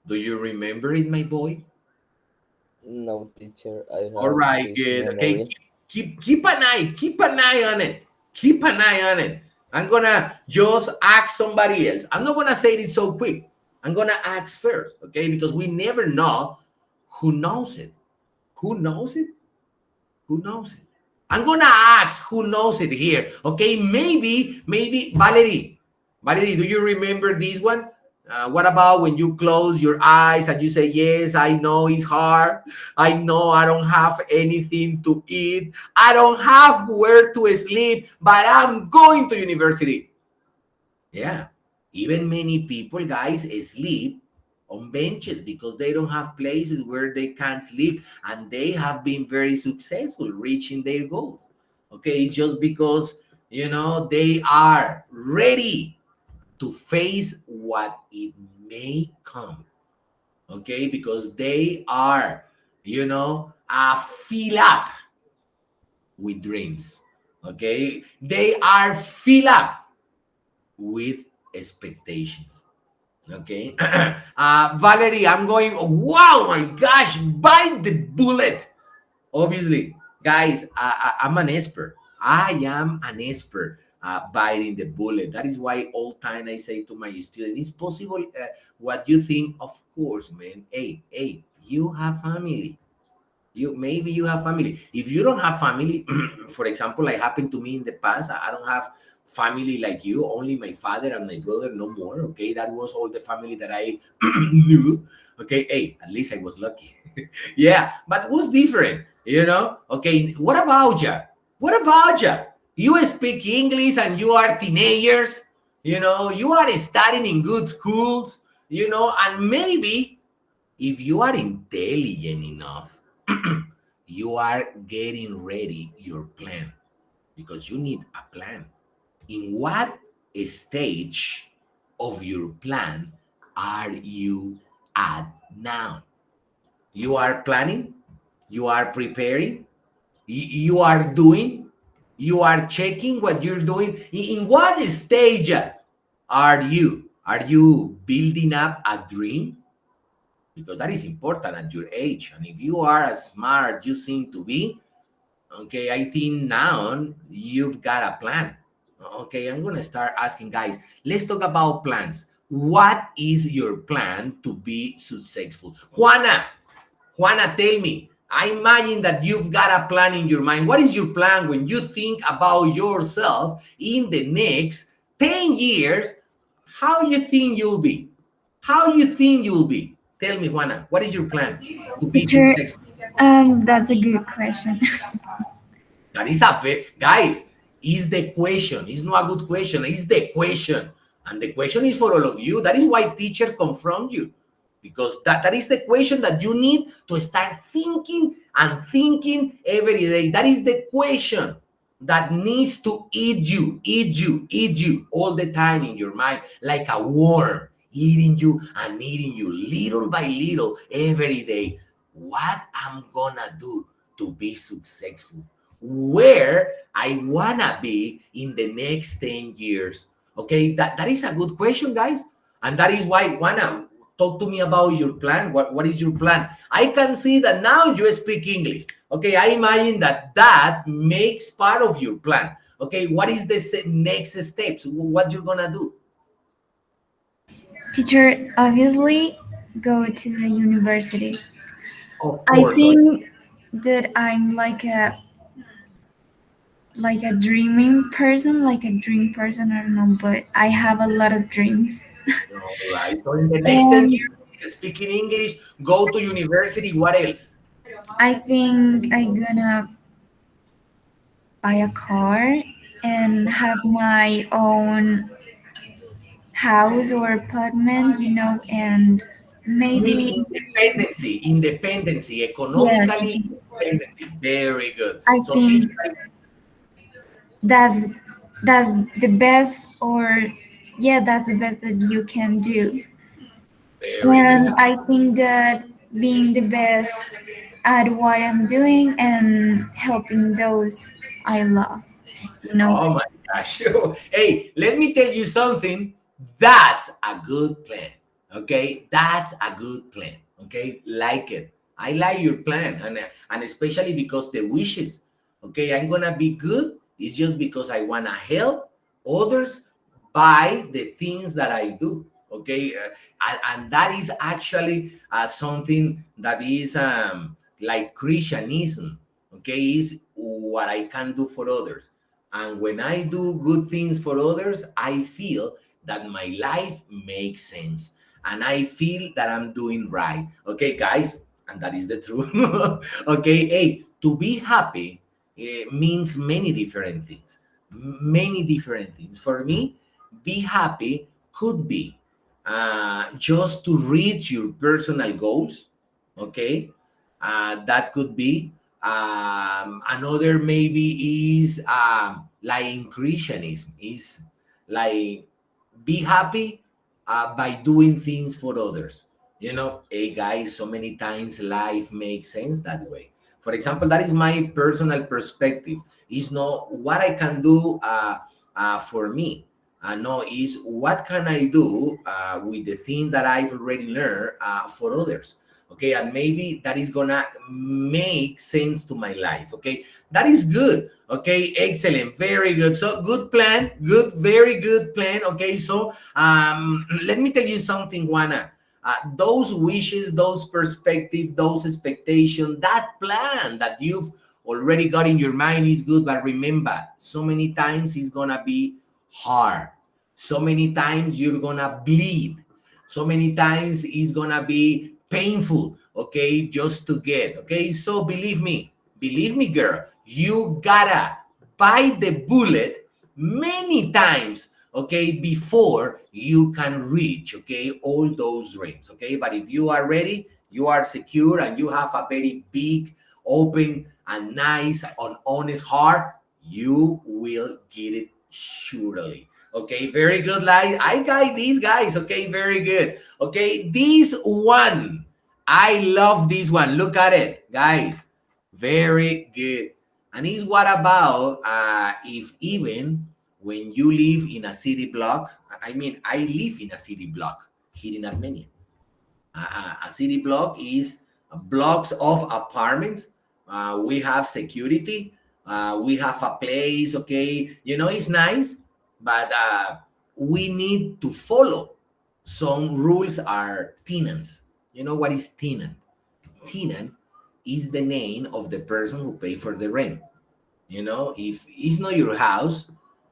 Do you remember it, my boy? No, teacher, I All have right, this good. Okay, memory. keep an eye on it. Keep an eye on it. I'm gonna just ask somebody else. I'm not gonna say it so quick. I'm gonna ask first, okay? Because we never know who knows it. Who knows it? Who knows it? I'm gonna ask who knows it here. Okay, maybe Valerie. Valerie, do you remember this one? What about when you close your eyes and you say, yes, I know it's hard. I know I don't have anything to eat. I don't have where to sleep, but I'm going to university. Yeah. Even many people, guys, sleep on benches because they don't have places where they can sleep, and they have been very successful reaching their goals. Okay, it's just because, you know, they are ready to face what it may come. Okay, because they are, you know, fill up with dreams. Okay, they are fill up with expectations. Okay. Valerie, I'm going, wow, my gosh, bite the bullet. Obviously, guys, I'm an expert. I am an expert biting the bullet. That is why all time I say to my students, it's possible what you think. Of course, man. Hey, you have family. You have family. If you don't have family, for example, like happened to me in the past, I don't have family like you, only my father and my brother, no more. Okay, that was all the family that I knew. Okay, hey, at least I was lucky. Yeah, but what's different, you know? Okay, what about ya? What about ya? You speak English and you are teenagers. You are studying in good schools, and maybe if you are intelligent enough, you are getting ready your plan because you need a plan. In what stage of your plan are you at now? You are planning, you are preparing, you are doing, you are checking what you're doing. In what stage are you? Are you building up a dream? Because that is important at your age. And if you are as smart you seem to be, okay, I think now you've got a plan. Okay, I'm gonna start asking guys. Let's talk about plans. What is your plan to be successful? Juana, tell me. I imagine that you've got a plan in your mind. What is your plan when you think about yourself in the next 10 years? How you think you'll be? How you think you'll be? Tell me, Juana, what is your plan to be Teacher, successful? that's a good question. That is a guys, is the question. It's not a good question. It's the question. And the question is for all of you. That is why teacher confront you. Because that is the question that you need to start thinking and thinking every day. That is the question that needs to eat you all the time in your mind, like a worm, eating you and eating you little by little every day. What I'm gonna do to be successful? Where I wanna be in the next 10 years? Okay, that is a good question, guys. And that is why, Juana, talk to me about your plan. What is your plan? I can see that now you speak English. Okay, I imagine that makes part of your plan. Okay, what is the next steps? What you're gonna do? Teacher, obviously, go to the university. Of I course. think that I'm like a dreaming person, like a dream person. I don't know, but I have a lot of dreams. All right. So in the next 10 And years, speaking English, go to university. What else? I think I'm gonna buy a car and have my own house or apartment, and You mean maybe, independency, yeah, economically independency. Very good. I So think teacher, that's that's the best, or yeah, that's the best that you can do. very And good. I think that being the best at what I'm doing and helping those I love, you know. Oh my gosh. Hey, let me tell you something. That's a good plan. Okay? That's a good plan. Okay? Like it. I like your plan. And especially because the wishes. Okay? I'm gonna be good. It's just because I wanna help others by the things that I do. Okay? And that is actually something that is like Christianism. Okay? Is what I can do for others. And when I do good things for others, I feel that my life makes sense. And I feel that I'm doing right. Okay, guys? And that is the truth. Okay, hey, to be happy means many different things. Many different things. For me, be happy could be just to reach your personal goals. Okay, that could be another maybe is like in Christianism is like be happy by doing things for others. Hey guys, so many times life makes sense that way. For example, that is my personal perspective. It's not what I can do for me. No, is what can I do with the thing that I've already learned for others. Okay, and maybe that is gonna make sense to my life. Okay, that is good. Okay, excellent, very good. So good plan, good, very good plan. Okay, so let me tell you something, Juana. Those wishes, those perspectives, those expectations, that plan that you've already got in your mind is good, but remember, so many times it's gonna be hard. So many times you're gonna bleed. So many times it's gonna be painful, okay, just to get, okay? So believe me, girl, you gotta bite the bullet many times, okay, before you can reach, okay, all those dreams, okay? But if you are ready, you are secure, and you have a very big, open, and nice and honest heart, you will get it surely. Okay, very good. Like I got these guys. Okay, very good. Okay, this one, I love this one. Look at it, guys. Very good. And it's what about if even when you live in a city block? I mean, I live in a city block here in Armenia. A city block is blocks of apartments. We have security. We have a place. Okay, it's nice, but we need to follow some rules. Are tenants? You know what is tenant? Tenant is the name of the person who pay for the rent. If it's not your house,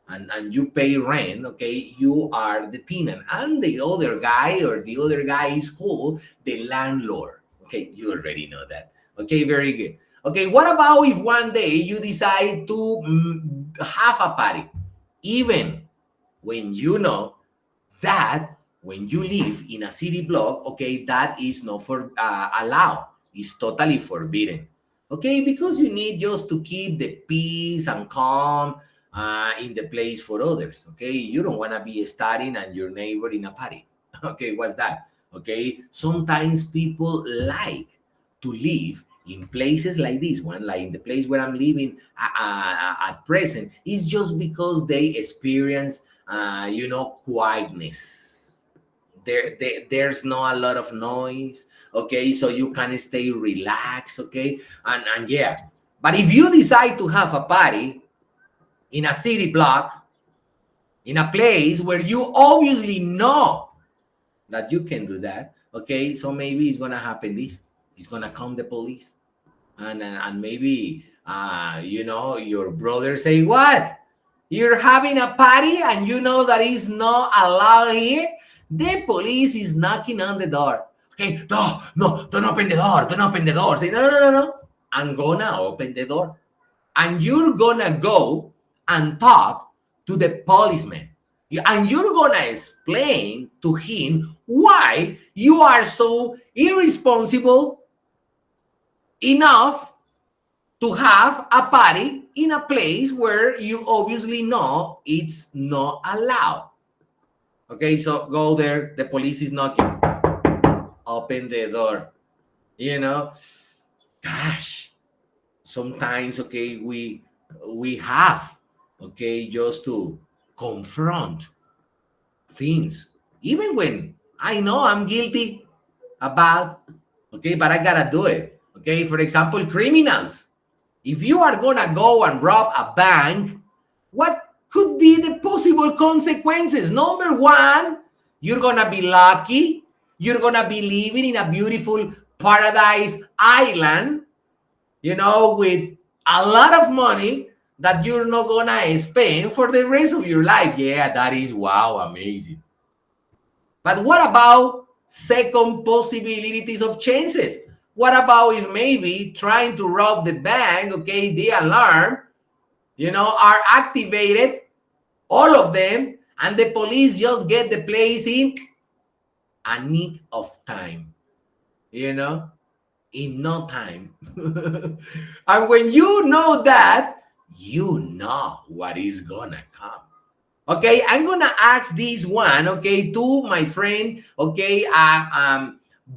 and you pay rent, okay, you are the tenant, and the other guy is called the landlord. Okay, you already know that. Okay, very good. Okay, what about if one day you decide to have a party, even when you know that when you live in a city block, okay, that is not for allowed. It's totally forbidden. Okay, because you need just to keep the peace and calm in the place for others. Okay, you don't want to be studying and your neighbor in a party. Okay, what's that? Okay, sometimes people like to live in places like this one, like in the place where I'm living at present, is just because they experience quietness. There's not a lot of noise, okay, so you can stay relaxed, okay, and yeah. But if you decide to have a party in a city block, in a place where you obviously know that you can do that, okay, so maybe it's gonna happen this. It's gonna come the police, and maybe your brother say, what, you're having a party and you know that is not allowed here. The police is knocking on the door. Okay, no, don't open the door, don't open the door. Say, no, I'm gonna open the door, and you're gonna go and talk to the policeman, and you're gonna explain to him why you are so irresponsible enough to have a party in a place where you obviously know it's not allowed. Okay, so go there, the police is knocking, open the door. Gosh, sometimes, okay, we have, okay, just to confront things, even when I know I'm guilty about, okay, but I gotta do it. Okay, for example, criminals. If you are gonna go and rob a bank, what could be the possible consequences? Number one, you're gonna be lucky. You're gonna be living in a beautiful paradise island, with a lot of money that you're not gonna spend for the rest of your life. Yeah, that is wow, amazing. But what about second possibilities of chances? What about if maybe trying to rob the bank, okay, the alarm, are activated, all of them, and the police just get the place in a nick of time, in no time. And when you know that, you know what is gonna come. Okay, I'm gonna ask this one, okay, to my friend, okay,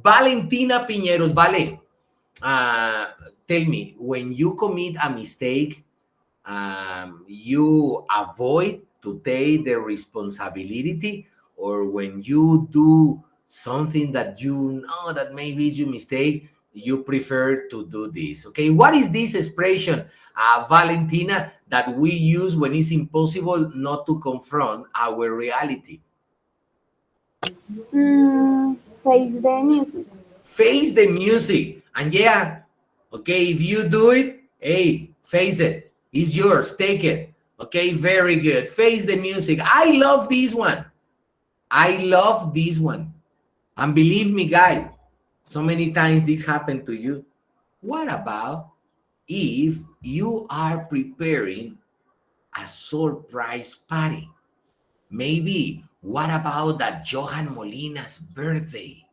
Valentina Piñeros. Vale, tell me, when you commit a mistake, you avoid to take the responsibility, or when you do something that you know that maybe is your mistake, you prefer to do this. Okay, what is this expression, Valentina, that we use when it's impossible not to confront our reality? Face the music. Face the music. And yeah, okay, if you do it, hey, face it. It's yours. Take it. Okay, very good. Face the music. I love this one. I love this one. And believe me, guy, so many times this happened to you. What about if you are preparing a surprise party? Maybe, what about that Johan Molina's birthday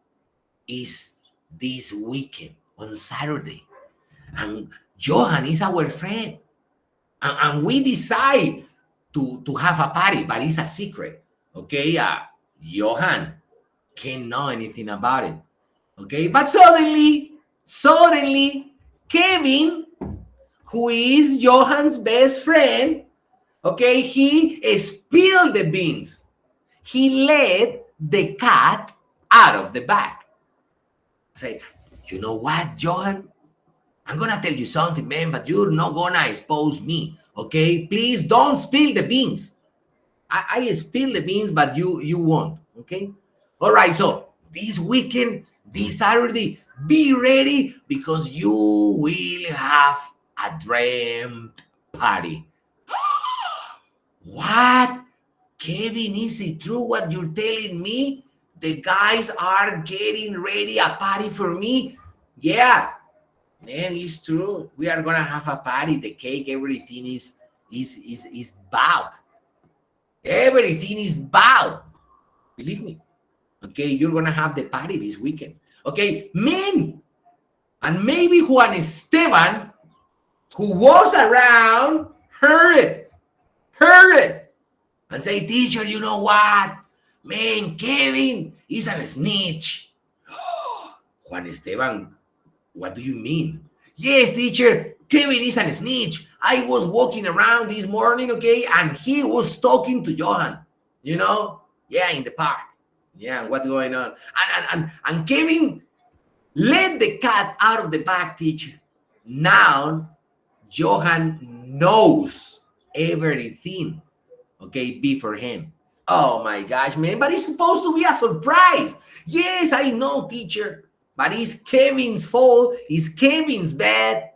is this weekend on Saturday? And Johan is our friend. And we decide to have a party, but it's a secret. Okay, Johan can't know anything about it. Okay, but suddenly, Kevin, who is Johan's best friend, okay, he spilled the beans. He let the cat out of the bag. I say, you know what, Johan? I'm gonna tell you something, man, but you're not gonna expose me, okay? Please don't spill the beans. I spill the beans, but you won't, okay? All right, so this weekend, this Saturday, be ready because you will have a dream party. What? Kevin, is it true what you're telling me? The guys are getting ready a party for me? Yeah, man, it's true. We are gonna have a party. The cake, everything is bought. Everything is bought. Believe me. Okay, you're gonna have the party this weekend. Okay, men, and maybe Juan Esteban, who was around, heard it, and say, teacher, you know what? Man, Kevin is a snitch. Juan Esteban, what do you mean? Yes, teacher, Kevin is a snitch. I was walking around this morning, okay, and he was talking to Johan, yeah, in the park. Yeah, what's going on? And Kevin let the cat out of the bag, teacher. Now, Johan knows everything, okay, before him. Oh my gosh, man, but it's supposed to be a surprise. Yes, I know, teacher, but it's Kevin's fault. It's Kevin's bad.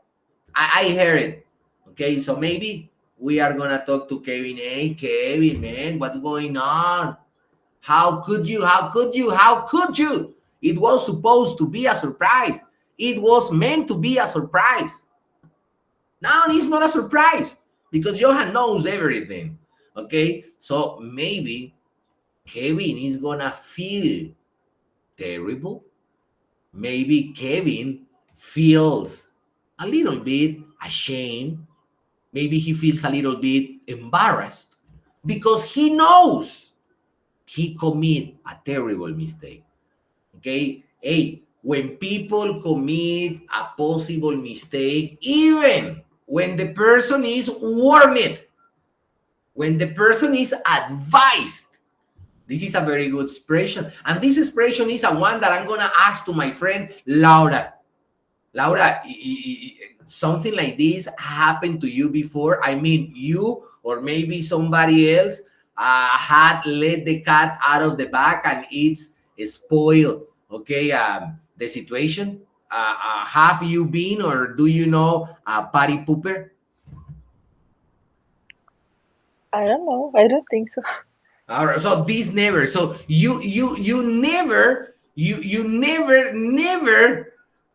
I heard it. Okay, so maybe we are gonna talk to Kevin. Hey, Kevin, man, what's going on? How could you? How could you? How could you? It was supposed to be a surprise. It was meant to be a surprise. Now it's not a surprise because Johan knows everything. Okay, so maybe Kevin is gonna feel terrible. Maybe Kevin feels a little bit ashamed. Maybe he feels a little bit embarrassed because he knows he commit a terrible mistake. Okay? Hey, when people commit a possible mistake, even when the person is warned, when the person is advised, this is a very good expression. And this expression is a one that I'm going to ask to my friend Laura. Laura, something like this happened to you before? I mean, you or maybe somebody else had let the cat out of the bag and it's spoiled, okay, the situation? Have you been or do you know a party pooper? I don't know. I don't think so. All right, so this never. So you never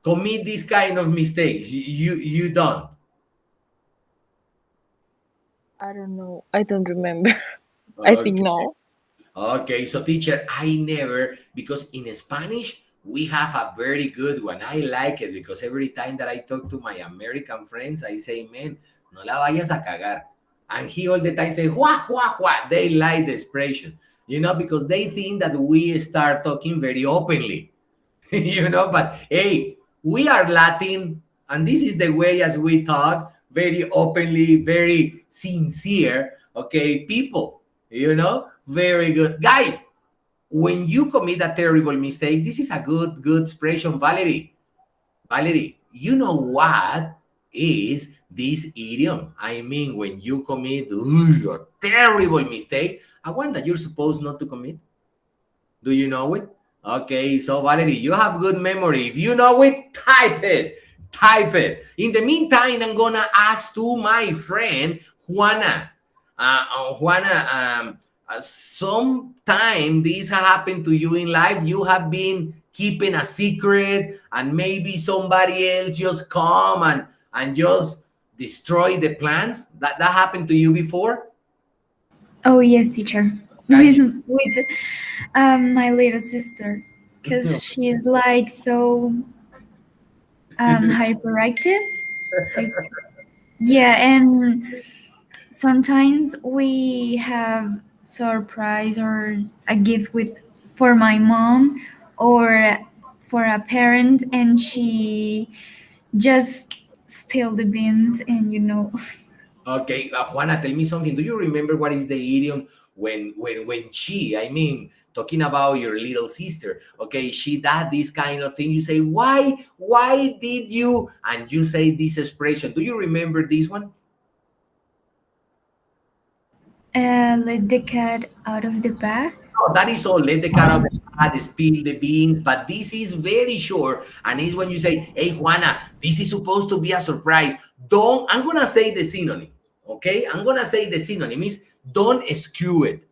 commit this kind of mistakes. You don't. I don't know. I don't remember. I think no. Okay, so teacher, I never, because in Spanish we have a very good one. I like it because every time that I talk to my American friends, I say, man, no la vayas a cagar. And he all the time say, hua, hua, hua. They like the expression, because they think that we start talking very openly, but hey, we are Latin, and this is the way as we talk, very openly, very sincere, okay, people, very good. Guys, when you commit a terrible mistake, this is a good expression, Valerie. Valerie, you know what is this idiom? I mean, when you commit a terrible mistake, a one that you're supposed not to commit. Do you know it? Okay, so Valerie, you have good memory. If you know it, type it. Type it. In the meantime, I'm gonna ask to my friend Juana. Juana, sometime this happened to you in life. You have been keeping a secret, and maybe somebody else just come and just destroy the plans. That happened to you before? Oh, yes, teacher. with my little sister, because she's like so hyperactive. Hy- yeah, and sometimes we have surprise or a gift with for my mom or for a parent, and she just spilled the beans, and Okay, Juana, tell me something. Do you remember what is the idiom when she, I mean, talking about your little sister, okay, she does this kind of thing. You say, why did you? And you say this expression. Do you remember this one? let the cat out of the bag. No, that is all. Let the cat out of the bag, spill the beans. But this is very short. And it's when you say, hey, Juana, this is supposed to be a surprise. I'm going to say the synonym. Okay? I'm going to say the synonym is don't screw it.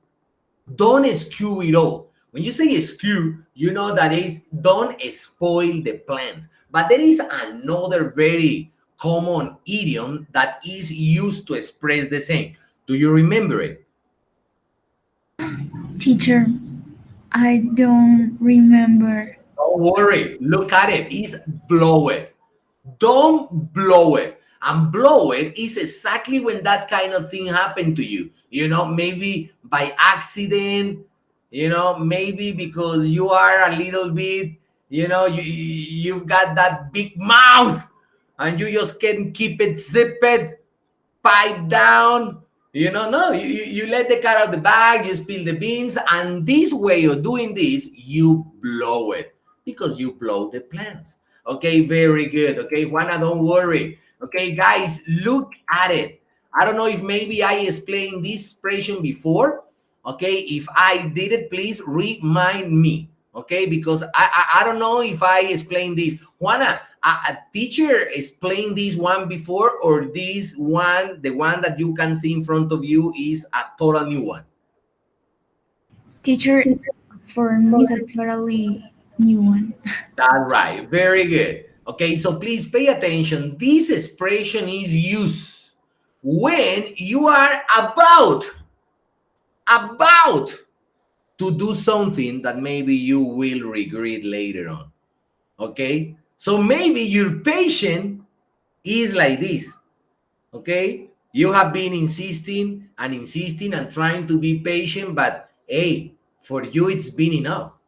Don't screw it all. When you say screw, you know that is don't spoil the plans. But there is another very common idiom that is used to express the same. Do you remember it? Teacher, I don't remember. Don't worry. Look at it. It's blow it. Don't blow it. And blow it is exactly when that kind of thing happened to you. Maybe by accident, maybe because you are a little bit, you've got that big mouth and you just can't keep it zipped, pipe down. No, you let the cat out of the bag, you spill the beans, and this way of doing this, you blow it because you blow the plants. Okay, very good. Okay, Juana, don't worry. Okay, guys, look at it. I don't know if maybe I explained this expression before. Okay, if I did it, please remind me. Okay, because I don't know if I explained this. Juana, a teacher explained this one before, or this one, the one that you can see in front of you, is a total new one? Teacher, for me, is a totally new one. That's right. Very good. Okay, so please pay attention. This expression is used when you are about to do something that maybe you will regret later on. Okay, so maybe your patient is like this. Okay, you have been insisting and insisting and trying to be patient, but hey, for you it's been enough.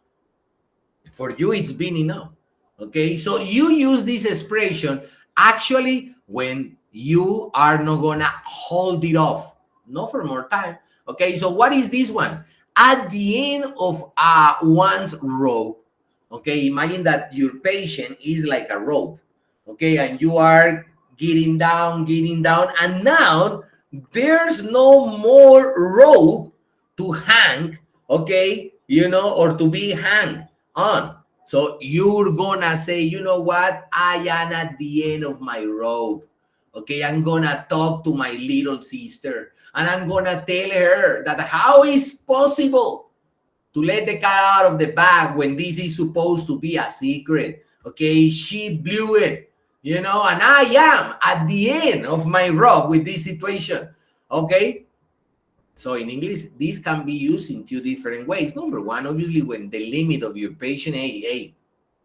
For you it's been enough. Okay, so you use this expression actually when you are not gonna hold it off, not for more time. Okay, so what is this one? At the end of one's rope. Okay, imagine that your patient is like a rope. Okay, and you are getting down, and now there's no more rope to hang. Okay, or to be hanged on. So you're gonna say, you know what? I am at the end of my rope. Okay, I'm gonna talk to my little sister and I'm gonna tell her that how is possible to let the cat out of the bag when this is supposed to be a secret. Okay, she blew it, and I am at the end of my rope with this situation. Okay, so in English, this can be used in two different ways. Number one, obviously, when the limit of your patient,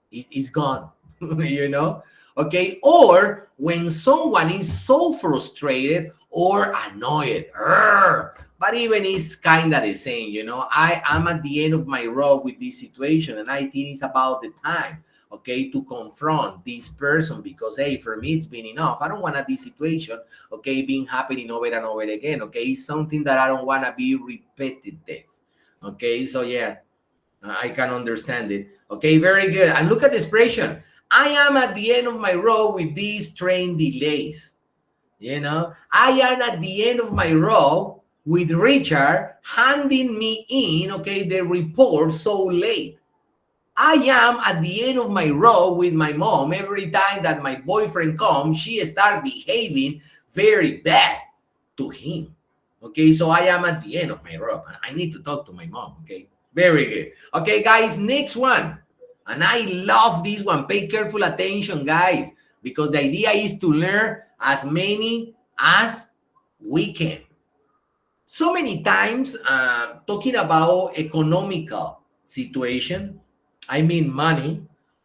is gone, okay? Or when someone is so frustrated or annoyed. But even it's kind of the same, I am at the end of my rope with this situation, and I think it's about the time, okay, to confront this person because, hey, for me, it's been enough. I don't want this situation, okay, being happening over and over again, okay? It's something that I don't want to be repetitive, okay? So, yeah, I can understand it. Okay, very good. And look at the expression. I am at the end of my rope with these train delays. I am at the end of my rope with Richard handing me in, okay, the report so late. I am at the end of my rope with my mom. Every time that my boyfriend comes, she starts behaving very bad to him. Okay, so I am at the end of my rope. I need to talk to my mom, okay? Very good. Okay, guys, next one. And I love this one. Pay careful attention, guys, because the idea is to learn as many as we can. So many times, talking about economical situation, I mean money,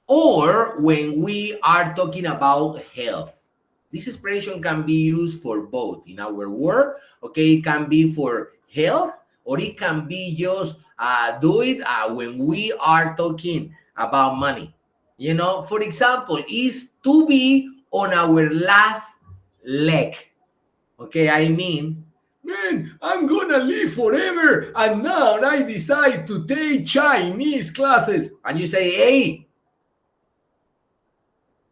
or when we are talking about health. This expression can be used for both in our work, okay? It can be for health, or it can be just do it when we are talking about money. You know, for example, is to be on our last leg. Okay, I mean, man, I'm gonna live forever, and now I decide to take Chinese classes. And you say, hey,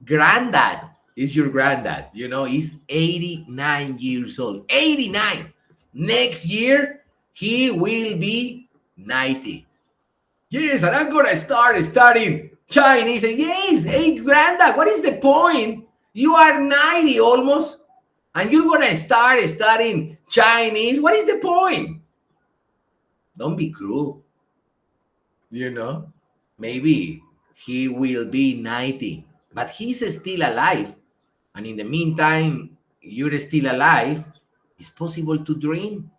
granddad is your granddad. You know, he's 89 years old. 89. Next year, he will be 90. Yes, and I'm gonna start studying Chinese. And yes, hey, granddad, what is the point? You are 90 almost, and you're gonna start studying Chinese. What is the point? Don't be cruel. You know, maybe he will be 90, but he's still alive. And in the meantime, you're still alive. It's possible to dream.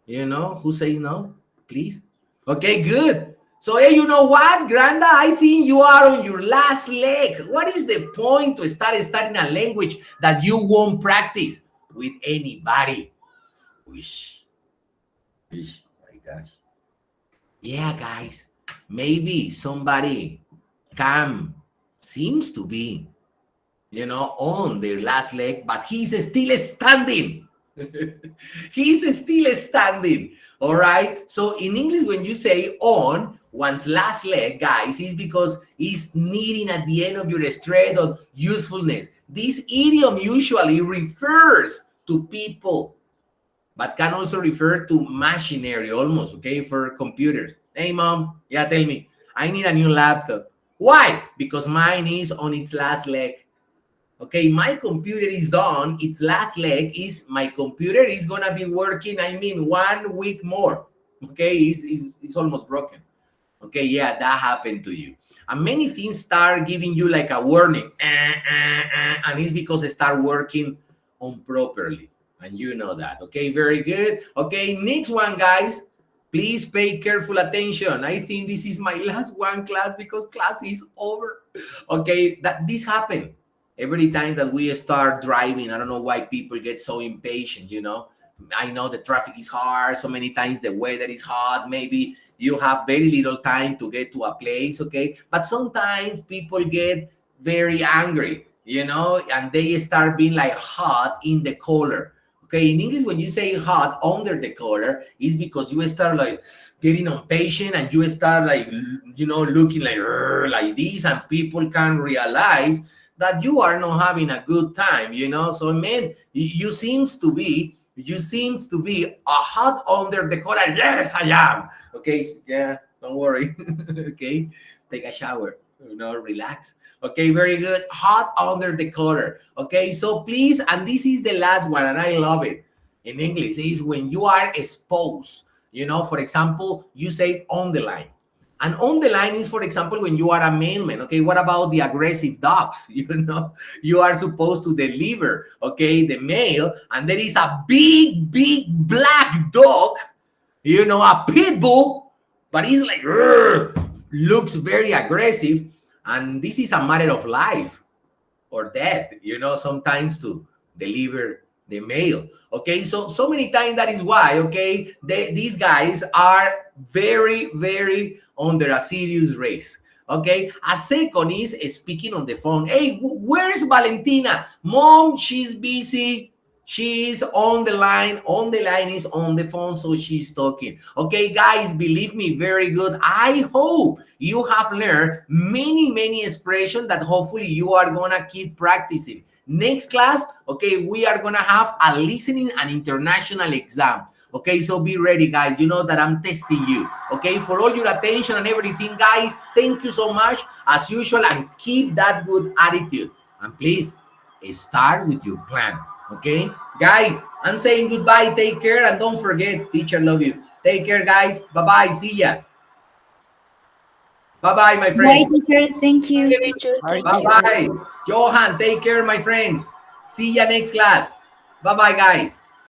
You know, who says no? Please. Okay, good. So, hey, you know what, Granda? I think you are on your last leg. What is the point to start studying a language that you won't practice with anybody? Wish. My gosh. Yeah, guys. Maybe somebody seems to be, you know, on their last leg, but he's still standing. He's still standing. All right. So in English, when you say on one's last leg, guys, is because it's needing at the end of your strength or usefulness. This idiom usually refers to people, but can also refer to machinery almost, okay, for computers. Hey, mom, yeah, tell me, I need a new laptop. Why? Because mine is on its last leg. Okay, my computer is on its last leg. Is my computer is gonna be working, I mean, 1 week more. Okay, it's almost broken. Okay, yeah, that happened to you. And many things start giving you like a warning. And it's because they start working on properly. And you know that. Okay, very good. Okay, next one, guys. Please pay careful attention. I think this is my last one class because class is over. Okay, that this happened. Every time that we start driving, I don't know why people get so impatient, you know. I know the traffic is hard. So many times the weather is hot. Maybe you have very little time to get to a place, okay? But sometimes people get very angry, you know, and they start being like hot in the collar. Okay, in English, when you say hot under the collar, is because you start like getting impatient and you start like, you know, looking like this, and people can realize that you are not having a good time, you know. So man, you seems to be a hot under the collar. Yes, I am. Okay, yeah, don't worry. Okay, take a shower, you know, relax. Okay, very good. Hot under the collar. Okay, so please, and this is the last one, and I love it. In English, is when you are exposed. You know, for example, you say on the line. And on the line is, for example, when you are a mailman, okay? What about the aggressive dogs? You know, you are supposed to deliver, okay, the mail, and there is a big, big black dog, you know, a pit bull, but he's like, looks very aggressive. And this is a matter of life or death, you know, sometimes to deliver the mail. Okay, so many times that is why, okay, these guys are very, very under a serious race. Okay, a second is speaking on the phone. Hey, where's Valentina? Mom, she's busy. She's on the line. On the line is on the phone, so she's talking. Okay, guys, believe me, very good. I hope you have learned many expressions that hopefully you are gonna keep practicing. Next class, okay, we are gonna have a listening and international exam. Okay, so be ready, guys. You know that I'm testing you. Okay, for all your attention and everything, guys, thank you so much as usual, and keep that good attitude. And please start with your plan. Okay, guys, I'm saying goodbye. Take care, and don't forget, teacher love you. Take care, guys. Bye-bye. See ya. Bye-bye, my Bye, friends. teacher. Thank you. Okay, teacher, thank you. Bye-bye. Johan, take care, my friends. See ya next class. Bye-bye, guys.